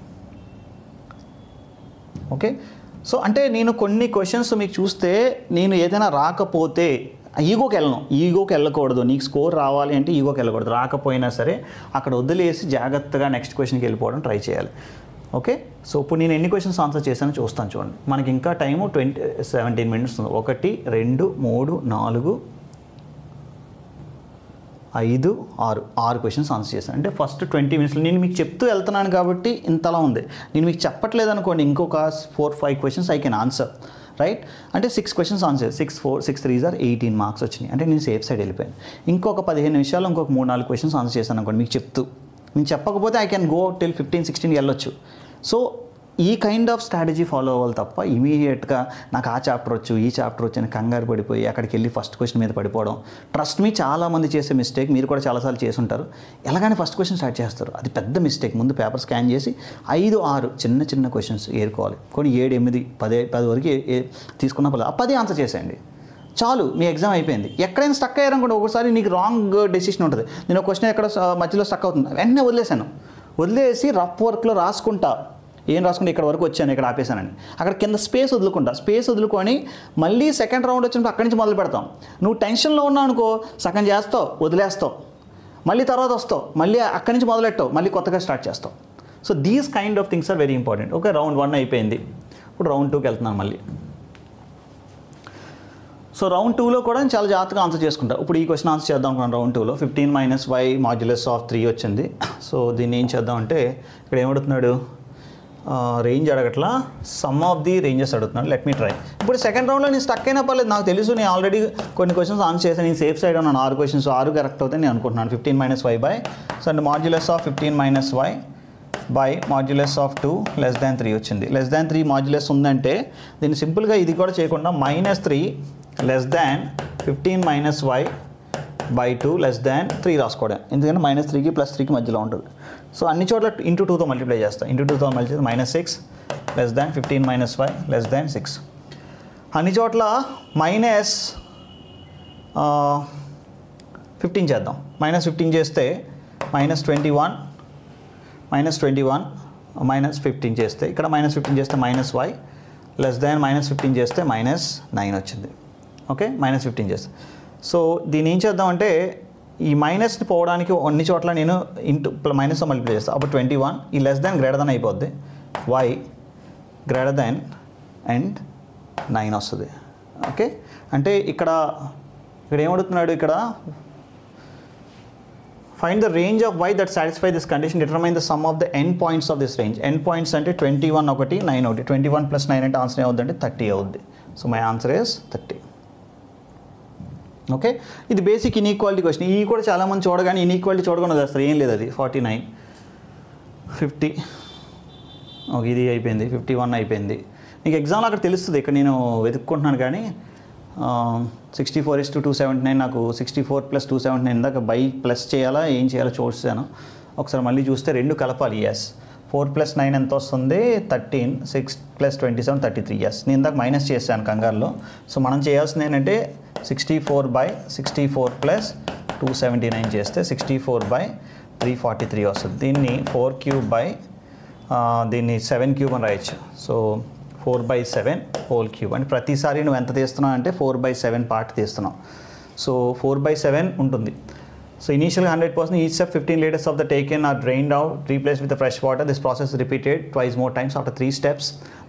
Okay, so అంటే నేను కొన్ని క్వశ్చన్స్ మీకు చూస్తే నేను ఏదైనా రాకపోతే ఈగోకి వెళ్ళకూడదు. నీకు స్కోర్ రావాలి అంటే ఈగోకి వెళ్ళకూడదు. రాకపోయినా సరే అక్కడ వదిలేసి జాగ్రత్తగా నెక్స్ట్ క్వశ్చన్కి వెళ్ళిపోవడం ట్రై చేయాలి. ఓకే, సో ఇప్పుడు నేను ఎన్ని క్వశ్చన్స్ ఆన్సర్ చేశానో చూస్తాను చూడండి. మనకి ఇంకా టైము 17 మినిట్స్ ఉంది. 1 2 3 4 5 6 క్వశ్చన్స్ ఆన్సర్ చేశాను. అంటే ఫస్ట్ 20 మినిట్స్లో నేను మీకు చెప్తూ వెళ్తున్నాను కాబట్టి ఇంతలా ఉంది. నేను మీకు చెప్పట్లేదు అనుకోండి, ఇంకొక 4-5 questions I can answer, right? అంటే 6 questions answer, 6 3s are 18 marks వచ్చినాయి. అంటే నేను సేఫ్ సైడ్ వెళ్ళిపోయాను. ఇంకొక 15 నిమిషాలు ఇంకొక 3-4 క్వశ్చన్స్ ఆన్సర్ చేశాను అనుకోండి మీకు చెప్తూ. నేను చెప్పకపోతే ఐ కెన్ గో టిల్ 15-16 వెళ్ళొచ్చు. సో ఈ కైండ్ ఆఫ్ స్ట్రాటజీ ఫాలో అవ్వాలి తప్ప ఇమీడియట్గా నాకు ఆ చాప్టర్ వచ్చు, ఈ చాప్టర్ వచ్చు అని కంగారు పడిపోయి అక్కడికి వెళ్ళి ఫస్ట్ క్వశ్చన్ మీద పడిపోవడం. ట్రస్ట్ మీ, చాలామంది చేసే మిస్టేక్, మీరు కూడా చాలాసార్లు చేసి ఉంటారు. ఎలాగైనా ఫస్ట్ క్వశ్చన్ స్టార్ట్ చేస్తారు, అది పెద్ద మిస్టేక్. ముందు పేపర్ స్కాన్ చేసి 5 6 చిన్న క్వశ్చన్స్ ఏరుకోవాలి. కొన్ని 7 8 10 వరకు తీసుకున్న పర్లేదు, ఆ 10 ఆన్సర్ చేసేయండి చాలు, మీ ఎగ్జామ్ అయిపోయింది. ఎక్కడైనా స్టక్ అయ్యారనుకోండి, ఒకసారి నీకు రాంగ్ డెసిషన్ ఉంటుంది. నేను ఒక క్వశ్చన్ ఎక్కడ మధ్యలో స్టక్ అవుతుంది, వెంటనే వదిలేసి రఫ్ వర్క్లో రాసుకుంటా, ఏం రాసుకుంటే ఇక్కడ వరకు వచ్చాను, ఇక్కడ ఆపేశానని. అక్కడ కింద స్పేస్ వదులుకొని మళ్ళీ సెకండ్ రౌండ్ వచ్చినప్పుడు అక్కడి నుంచి మొదలు పెడతాం. నువ్వు టెన్షన్లో ఉన్నావు అనుకో, సగం చేస్తావు, వదిలేస్తావు, మళ్ళీ తర్వాత వస్తావు, మళ్ళీ అక్కడి నుంచి మొదలెట్టావు, మళ్ళీ కొత్తగా స్టార్ట్ చేస్తావు. So these kind of things are very important. Okay, round 1 అయిపోయింది, ఇప్పుడు రౌండ్ 2కి వెళ్తున్నాను మళ్ళీ. సో రౌండ్ 2లో కూడా చాలా జాగ్రత్తగా ఆన్సర్ చేసుకుంటా. ఇప్పుడు ఈ క్వశ్చన్ ఆన్సర్ చేద్దాం అనుకున్నాను. రౌండ్ 2లో 15 - y మాడ్యులస్ ఆఫ్ 3 వచ్చింది. సో దీన్ని ఏం చేద్దామంటే ఇక్కడ ఏమడుగుతున్నాడు, రేంజ్ అడగట్లా, సమ్ ఆఫ్ ది రేంజెస్ అడుగుతున్నాడు. Let me try. ఇప్పుడు సెకండ్ రౌండ్లో నేను స్టక్ అయినా పర్లేదు, నాకు తెలుసు, నేను ఆల్రెడీ కొన్ని క్వశ్చన్స్ ఆన్సర్ చేశాను, నేను సేఫ్ సైడ్ ఉన్నాను. 6 క్వశ్చన్స్, 6 కరెక్ట్ అవుతాయి నేను అనుకుంటున్నాను. 15 - y బై, సో అంటే modulus of 15 - y by modulus of 2 <3 వచ్చింది. <3 మాడ్యులస్ ఉందంటే దీన్ని సింపుల్గా ఇది కూడా చేయకుండా -3 15 - y బై 2 3 రాసుకోవడం. ఎందుకంటే -3కి +3కి మధ్యలో ఉంటుంది. సో అన్ని చోట్ల ఇంటూ 2తో మల్టిప్లై చేస్తాం. ఇంటూ 2తో మల్టిప్లై -6 15 - y 6. అన్ని చోట్ల -15 చేద్దాం. -15 చేస్తే -21 -15 చేస్తే ఇక్కడ -15 చేస్తే -y -15 చేస్తే -9 వచ్చింది. ఓకే, -15 చేస్తే. సో దీన్ని ఏం చేద్దామంటే ఈ మైనస్ని పోవడానికి అన్ని చోట్ల నేను ఇంటూ మైనస్తో మల్టిప్లై చేస్తాను. అప్పుడు 21, ఈ గ్రేటర్ దాన్ అయిపోద్ది, y గ్రేటర్ దాన్ అండ్ 9 వస్తుంది. ఓకే, అంటే ఇక్కడ ఏమడుగుతున్నాడు, ఇక్కడ find the range of y that satisfy this condition, determine the sum of the end points of this range. End points అంటే 21 ఒకటి 9 ఒకటి, 21 + 9 అంటే ఆన్సర్ ఏమవుద్ది అంటే 30 అవుద్ది. So my answer is 30. Okay, ఇది బేసిక్ ఇన్ఈక్వాలిటీ క్వశ్చన్. ఈ కూడా చాలామంది చూడగానే ఇన్ఈక్వాలిటీ చూడకుండా వస్తారు, ఏం లేదు అది. 49 50 ఓకే, ఇది అయిపోయింది. 51 అయిపోయింది. నీకు ఎగ్జామ్లో అక్కడ తెలుస్తుంది, ఇక్కడ నేను వెతుక్కుంటున్నాను కానీ 64:279, నాకు 64 + 279 దాకా బై ప్లస్ చేయాలా ఏం చేయాలో చూస్తాను. ఒకసారి మళ్ళీ చూస్తే 2 కలపాలి. ఎస్, 4 + 9 ఎంత వస్తుంది 13, 6 + 27 33. ఎస్, నేను ఇందాక మైనస్ చేశాను కంగారులో. సో మనం చేయాల్సింది ఏంటంటే 64/64 + 279 చేస్తే 64/343 వస్తుంది. దీన్ని 4³ దీన్ని 7³ అని రాయొచ్చు. సో 4/7 హోల్ క్యూబ్ అంటే ప్రతిసారి నువ్వు ఎంత తీస్తున్నావు అంటే 4/7 పార్ట్ తీస్తున్నావు. సో 4/7 ఉంటుంది. So initially 100%, each step 15 liters of the taken are drained out, replaced with the fresh water. This process is repeated twice more times. After 3 steps,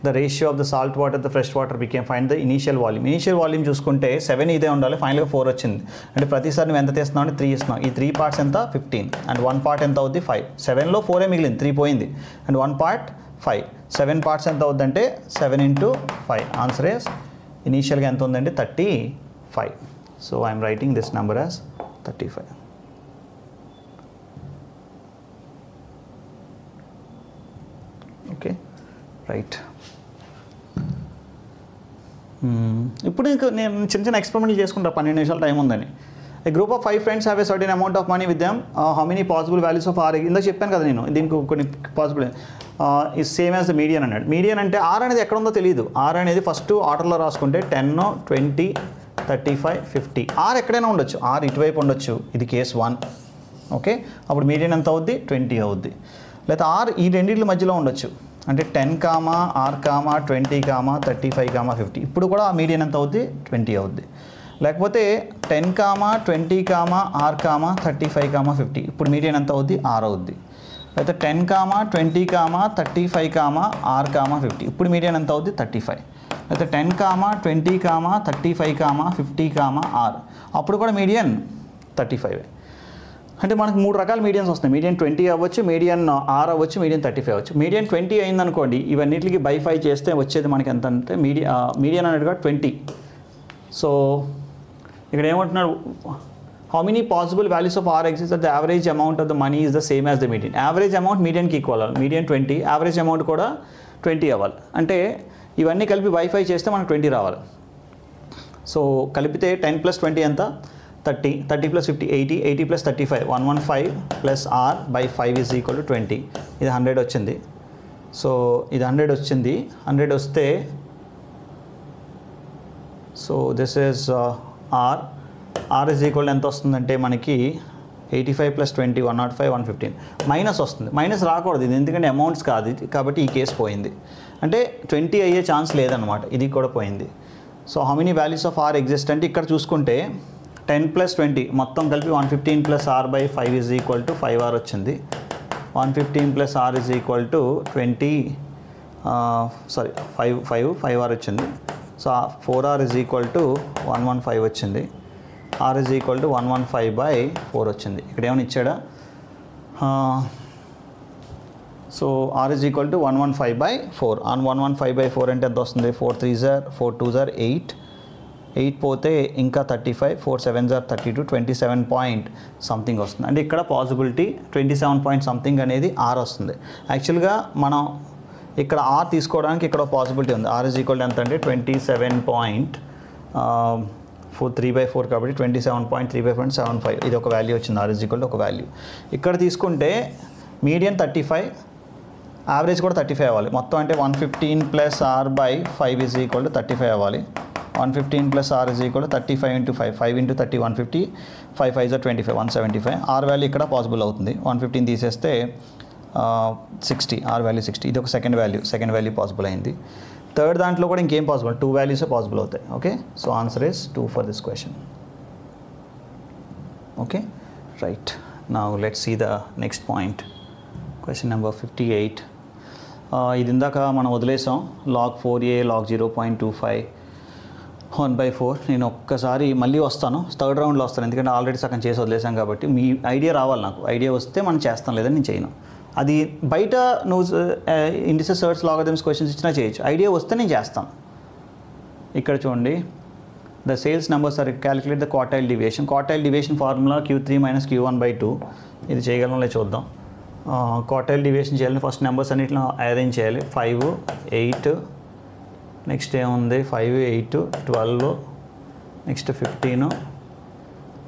the ratio of the salt water to the fresh water became, find the initial volume. Initial volume చూసుకుంటే 7 ఇదే ఉండాలి, ఫైనల్గా 4 వచ్చింది. అంటే ప్రతిసారి నువ్వు ఎంత తీస్తున్నావు అంటే 3 ఇస్తున్నావు. ఈ 3 పార్ట్స్ ఎంత 15 అండ్ 1 పార్ట్ ఎంత అవుద్ది 5. 7లో 4 మిగిలింది, 3 పోయింది అండ్ 1 పార్ట్ 5. 7 పార్ట్స్ ఎంత అవుద్దంటే 7 × 5. ఆన్సర్ ఇస్ ఇనీషియల్గా ఎంత ఉందంటే 35. So I'm writing this number as 35. Okay right. ఇప్పుడు నేను చిన్న చిన్న ఎక్స్పెరిమెంట్ చేసుకుంటా, 12 నిమిషాలు టైం ఉందని. A group of 5 friends have a certain amount of money with them. How many possible values of R? ఇందాక చెప్పాను కదా నేను, దీనికి కొన్ని possible is same as the median అన్నాడు. మీడియన్ అంటే R అనేది ఎక్కడ ఉందో తెలియదు. R అనేది ఫస్ట్ ఆర్డర్లో రాసుకుంటే 10, 20, 35, 50. R ఎక్కడైనా ఉండొచ్చు, R ఇటువైపు ఉండొచ్చు, ఇది కేస్ 1. ఓకే, అప్పుడు మీడియన్ ఎంత అవుద్ది 20 అవుద్ది. లేదా R ఈ రెండింటి మధ్యలో ఉండొచ్చు, అంటే 10, R, 20, 35, 50. ఇప్పుడు కూడా ఆ మీడియన్ ఎంత అవుద్ది 20 అవుద్ది. లేకపోతే 10, 20, R, 35, 50. ఇప్పుడు మీడియన్ ఎంత అవుద్ది R అవుద్ది. లేకపోతే 10, 20, 35, R, 50. ఇప్పుడు మీడియన్ ఎంత అవుద్ది 35. లేకపోతే 10, 20, 35, 50, R. అప్పుడు కూడా మీడియన్ 35. అంటే మనకు 3 రకాల మీడియన్స్ వస్తాయి. మీడియన్ 20 అవ్వచ్చు, మీడియన్ R అవ్వచ్చు, మీడియన్ 35 అవ్వచ్చు. మీడియన్ 20 అయిందనుకోండి, ఇవన్నిటికి బై 5 చేస్తే వచ్చేది మనకి ఎంత అంటే మీడియన్ అనేది 20. సో ఇక్కడ ఏమంటున్నారు, how many possible values of R exist that the average amount of the money is the same as the median. Average amount మీడియన్కి ఈక్వల్ అవ్వాలి. మీడియన్ 20, యావరేజ్ అమౌంట్ కూడా 20 అవ్వాలి. అంటే ఇవన్నీ కలిపి బై 5 చేస్తే మనకు 20 రావాలి. సో కలిపితే 10 + 20 ఎంత 30, 30 + 50 80, 80 + 35 115 + R by 5 is equal to 20. ఇది 100 వచ్చింది. సో ఇది 100 వచ్చింది. 100 వస్తే so this is R. R is equal ఎంత వస్తుందంటే మనకి 85 + 20 105 115. మైనస్ వస్తుంది. మైనస్ రాకూడదు ఇది, ఎందుకంటే అమౌంట్స్ కాదు ఇది, కాబట్టి ఈ కేసు పోయింది. అంటే 20 అయ్యే ఛాన్స్ లేదనమాట, ఇది కూడా పోయింది. So how many values of R exist అంటే ఇక్కడ చూసుకుంటే 10 + 20 మొత్తం కలిపి 115 + R by 5 is equal to 5R వచ్చింది. 115 + R is equal to 20 5R వచ్చింది. So 4R is equal to 115 వచ్చింది. R is equal to 115/4 వచ్చింది. ఇక్కడ ఏమైనా ఇచ్చాడా? So R is equal to 115/4. 115/4 అంటే ఎంత వస్తుంది? 4 3s are 4 2s are 8. 8 పోతే ఇంకా 35, 4 7s are 32, 27 పాయింట్ సంథింగ్ వస్తుంది. అంటే ఇక్కడ పాసిబిలిటీ 27 పాయింట్ సంథింగ్ అనేది R వస్తుంది. యాక్చువల్గా మనం ఇక్కడ R తీసుకోవడానికి ఇక్కడ పాసిబిలిటీ ఉంది. R is equal to ఎంత అంటే 27.3/4 కాబట్టి 27.3/75. ఇది ఒక వాల్యూ వచ్చింది. R is equal to ఒక వాల్యూ. ఇక్కడ తీసుకుంటే మీడియన్ 35, యావరేజ్ కూడా 35 అవ్వాలి. మొత్తం అంటే 115 + R by 5 is equal to 35 అవ్వాలి. 115 + R is equal to 35 × 5. 5 × 30 150, 5 5s are 25, 175. R value ఇక్కడ పాసిబుల్ అవుతుంది. 115 తీసేస్తే 60, R వాల్యూ 60. ఇది ఒక సెకండ్ వాల్యూ పాసిబుల్ అయింది. థర్డ్ దాంట్లో కూడా ఇంకేం పాసిబుల్, 2 వాల్యూస్ పాసిబుల్ అవుతాయి. Okay, so answer is 2 for this question. Okay right. Now let's see the next point, question number 58. ఇది ఇందాక మనం వదిలేసాం, log 4a log 0.25 1/4. నేను ఒక్కసారి మళ్ళీ వస్తాను, థర్డ్ రౌండ్లో వస్తాను, ఎందుకంటే ఆల్రెడీ సగం చేసి వదిలేసాం కాబట్టి. మీ ఐడియా రావాలి, నాకు ఐడియా వస్తే మనం చేస్తాం, లేదని నేను చేయను. అది బయట నువ్వు ఇండిసెస్ సర్చ్ లాగరిథమ్స్ క్వశ్చన్స్ ఇచ్చినా చేయొచ్చు, ఐడియా వస్తే నేను చేస్తాను. ఇక్కడ చూడండి, the sales numbers are calculate the quartile deviation. Quartile deviation formula Q3 - Q1/2. ఇది చేయగలంలో చూద్దాం. క్వార్టైల్ డివియేషన్ చేయాలని ఫస్ట్ నెంబర్స్ అన్నిటిలో అరేంజ్ చేయాలి. 5 8, నెక్స్ట్ ఏముంది 5 8 12, నెక్స్ట్ 15,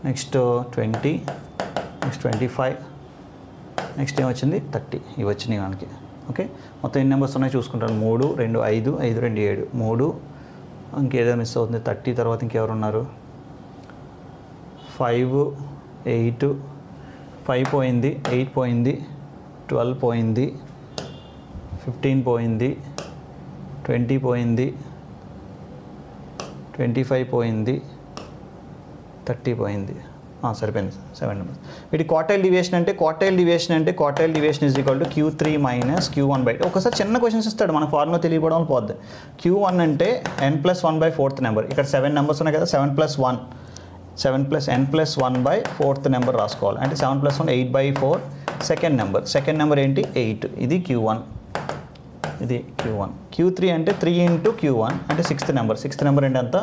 నెక్స్ట్ 20, నెక్స్ట్ 25, నెక్స్ట్ ఏమొచ్చింది 30. ఇవి వచ్చినాయి మనకి. ఓకే, మొత్తం ఎన్ని నెంబర్స్ ఉన్నాయో చూసుకుంటాను. 3 2 5 5 2 7 3, ఇంకేదో మిస్ అవుతుంది 30 తర్వాత ఇంకెవరు ఉన్నారు, 5 8 5 పోయింది, 8 పోయింది, 12 పోయింది, 15 పోయింది, 20 పోయింది, 25 పోయింది, 30 పోయింది. సరిపోయింది 7 నెంబర్స్. వీటి క్వార్టైల్ డివియేషన్ అంటే quartile deviation is equal to Q3 minus Q1/2. ఒకసారి చిన్న క్వశ్చన్స్ ఇస్తాడు, మన ఫార్ములా తెలియకపోవడం పోద్ది. Q1 అంటే n+1/4 నెంబర్. ఇక్కడ 7 నెంబర్స్ ఉన్నాయి కదా, 7 + 1 7 + n+1/4 నెంబర్ రాసుకోవాలి. అంటే 7 + 1 8/4 సెకండ్ నెంబర్ ఏంటి 8. ఇది Q1, ఇది Q1. Q3 అంటే 3 × Q1 అంటే సిక్స్త్ నెంబర్ అంటే ఎంత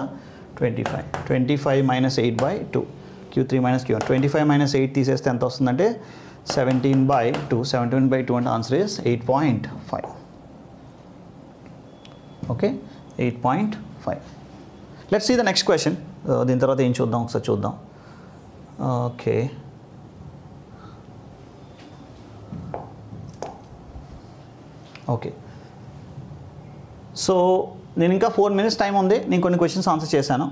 25 minus 8/2. Q3 minus Q1 25 minus 8 తీసేస్తే ఎంత వస్తుందంటే 17/2. 17/2 అంటే answer is 8.5. Okay, 8.5. Let's see the next question. దీని తర్వాత ఏం చూద్దాం ఒకసారి చూద్దాం. ఓకే, ఓకే, సో నేను ఇంకా 4 minutes టైం ఉంది. నేను కొన్ని క్వశ్చన్స్ ఆన్సర్ చేశాను.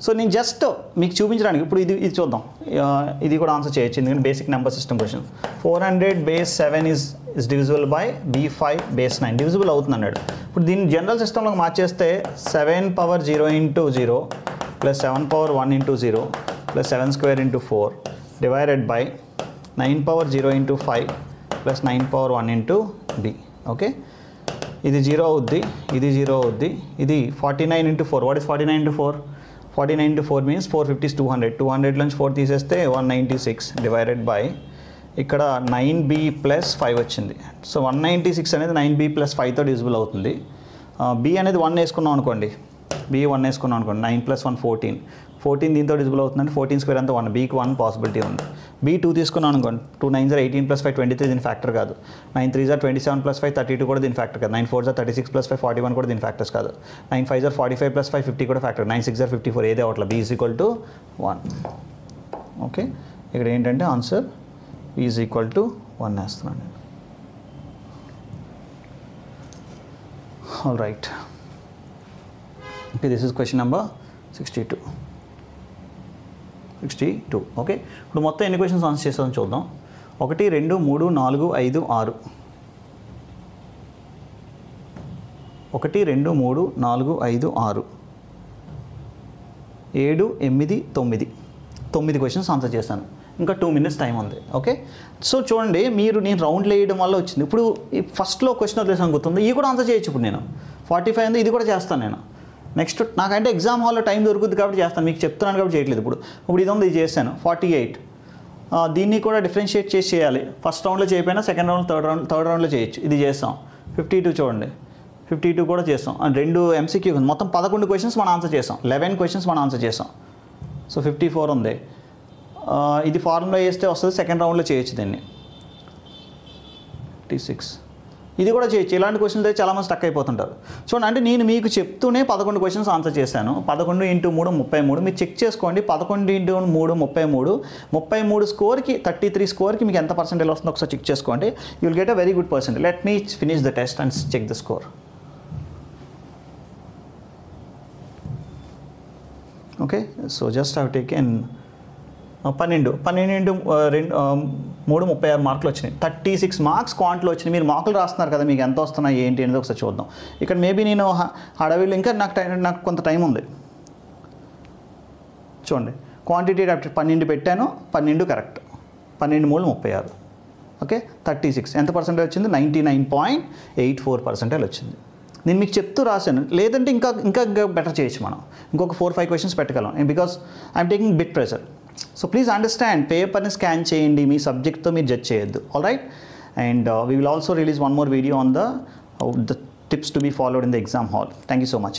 సో నేను జస్ట్ మీకు చూపించడానికి ఇప్పుడు ఇది చూద్దాం. ఇది కూడా ఆన్సర్ చేయొచ్చు, ఎందుకంటే basic number system question. 400/7 is divisible by B5/9 divisible అవుతుంది అన్నాడు. ఇప్పుడు దీన్ని జనరల్ సిస్టంలోకి మార్చేస్తే 7 power 0 × 0 plus 7 power 1 × 0 plus 7² × 4 divided by 9 power 0 × 5 plus 9 power 1 × B. Okay, ఇది 0 అవుద్ది, ఇది 0 అవుద్ది, ఇది 49 × 4. What is 49 × 4? 49 × 4 means 450 is 200. 200 నుంచి 4 తీసేస్తే 196 డివైడెడ్ బై ఇక్కడ 9B + 5 వచ్చింది. సో 196 అనేది 9B + 5తో డివిజిబుల్ అవుతుంది. B అనేది 1 వేసుకున్నాం అనుకోండి, B 1 వేసుకున్నాం అనుకోండి, 9 + 1 14 దీంతో డివిజిబుల్ అవుతుందంటే 14² అంతా 1. Bకి 1 పాసిబిలిటీ ఉంది. B 2 తీసుకున్నాను అనుకోండి, 2 9s are 18 + 5 23 దీని ఫ్యాక్టర్ కాదు. 9 3s are 27 + 5 32 కూడా దీని ఫ్యాక్టర్ కాదు. 9 4s are 36 + 5 41 కూడా దీని ఫ్యాక్టర్స్ కాదు. 9 5s are 45 + 5 50 కూడా ఫ్యాక్టర్. 9 6s are 54 ఏదే అవట్ల. B is equal to 1. Okay, ఇక్కడ ఏంటంటే answer B is equal to 1 వేస్తున్నాను నేను. All right, okay, this is question number 62. Okay, ఇప్పుడు మొత్తం ఎన్ని క్వశ్చన్స్ ఆన్సర్ చేసామని చూద్దాం. 1 2 3 4 5 6 1 2 3 4 5 6 7 8 9 క్వశ్చన్స్ ఆన్సర్ చేశాను. ఇంకా 2 minutes టైం ఉంది. ఓకే, సో చూడండి, నేను రౌండ్లు వేయడం వల్ల వచ్చింది. ఇప్పుడు ఫస్ట్లో క్వశ్చన్ వదిలేసాను గుర్తుంది, ఇవి కూడా ఆన్సర్ చేయొచ్చు. ఇప్పుడు నేను 45 ఉంది, ఇది కూడా చేస్తాను నేను. నెక్స్ట్ నాకంటే ఎగ్జామ్ హాల్లో టైం దొరుకుతుంది కాబట్టి చేస్తాను, మీకు చెప్తున్నాను కాబట్టి చేయట్లేదు. ఇప్పుడు ఇది ఉంది, ఇది చేశాను 48. దీన్ని కూడా డిఫరెన్షియేట్ చేసి చేయాలి. ఫస్ట్ రౌండ్లో చేయకపోయినా సెకండ్ రౌండ్ థర్డ్ రౌండ్లో చేయొచ్చు. ఇది చేస్తాం. 52 చూడండి, 52 కూడా చేస్తాం. అండ్ 2 MCQ ఉంది. మొత్తం 11 క్వశ్చన్స్ మనం ఆన్సర్ చేస్తాం. 11 క్వశ్చన్స్ మనం ఆన్సర్ చేస్తాం. సో 54 ఉంది. ఇది ఫార్ములా వేస్తే వస్తుంది, సెకండ్ రౌండ్లో చేయొచ్చు దీన్ని. 56 ఇది కూడా చేయొచ్చు. ఇలాంటి క్వశ్చన్స్ అయితే చాలామంది స్టక్ అయిపోతుంటారు. చూడండి, అంటే నేను మీకు చెప్తూనే 11 క్వశ్చన్స్ ఆన్సర్ చేశాను. 11 × 3 33. మీరు చెక్ చేసుకోండి. 11 × 3 33 స్కోర్కి 33 స్కోర్కి మీకు ఎంత పర్సెంటేజ్ వస్తుందో ఒకసారి చెక్ చేసుకోండి. You will get a very good percentage. Let me finish the test and check the score. Okay, so just have taken 12 × 3 36 మార్కులు వచ్చినాయి. 36 మార్క్స్ క్వాంట్లో వచ్చినాయి. మీరు మార్కులు రాస్తున్నారు కదా, మీకు ఎంత వస్తున్నాయి ఏంటి అనేది ఒకసారి చూద్దాం. ఇక్కడ మేబీ నేను హడావిలో ఇంకా నాకు కొంత టైం ఉంది. చూడండి, క్వాంటిటీ 12 పెట్టాను, 12 కరెక్ట్, 12 3 36. ఓకే, 36 ఎంత పర్సెంటేజ్ వచ్చింది? 99.84% వచ్చింది. నేను మీకు చెప్తూ రాశాను. లేదంటే ఇంకా బెటర్ చేయొచ్చు. మనం ఇంకొక 4-5 క్వశ్చన్స్ పెట్టగలం, because I'm taking bit pressure. So please understand, పేపర్ని స్కాన్ చేయండి, మీ సబ్జెక్ట్తో మీరు జడ్జ్ చేయొద్దు. All right, and we will also release one more video on the tips to be followed in the exam hall. Thank you so much.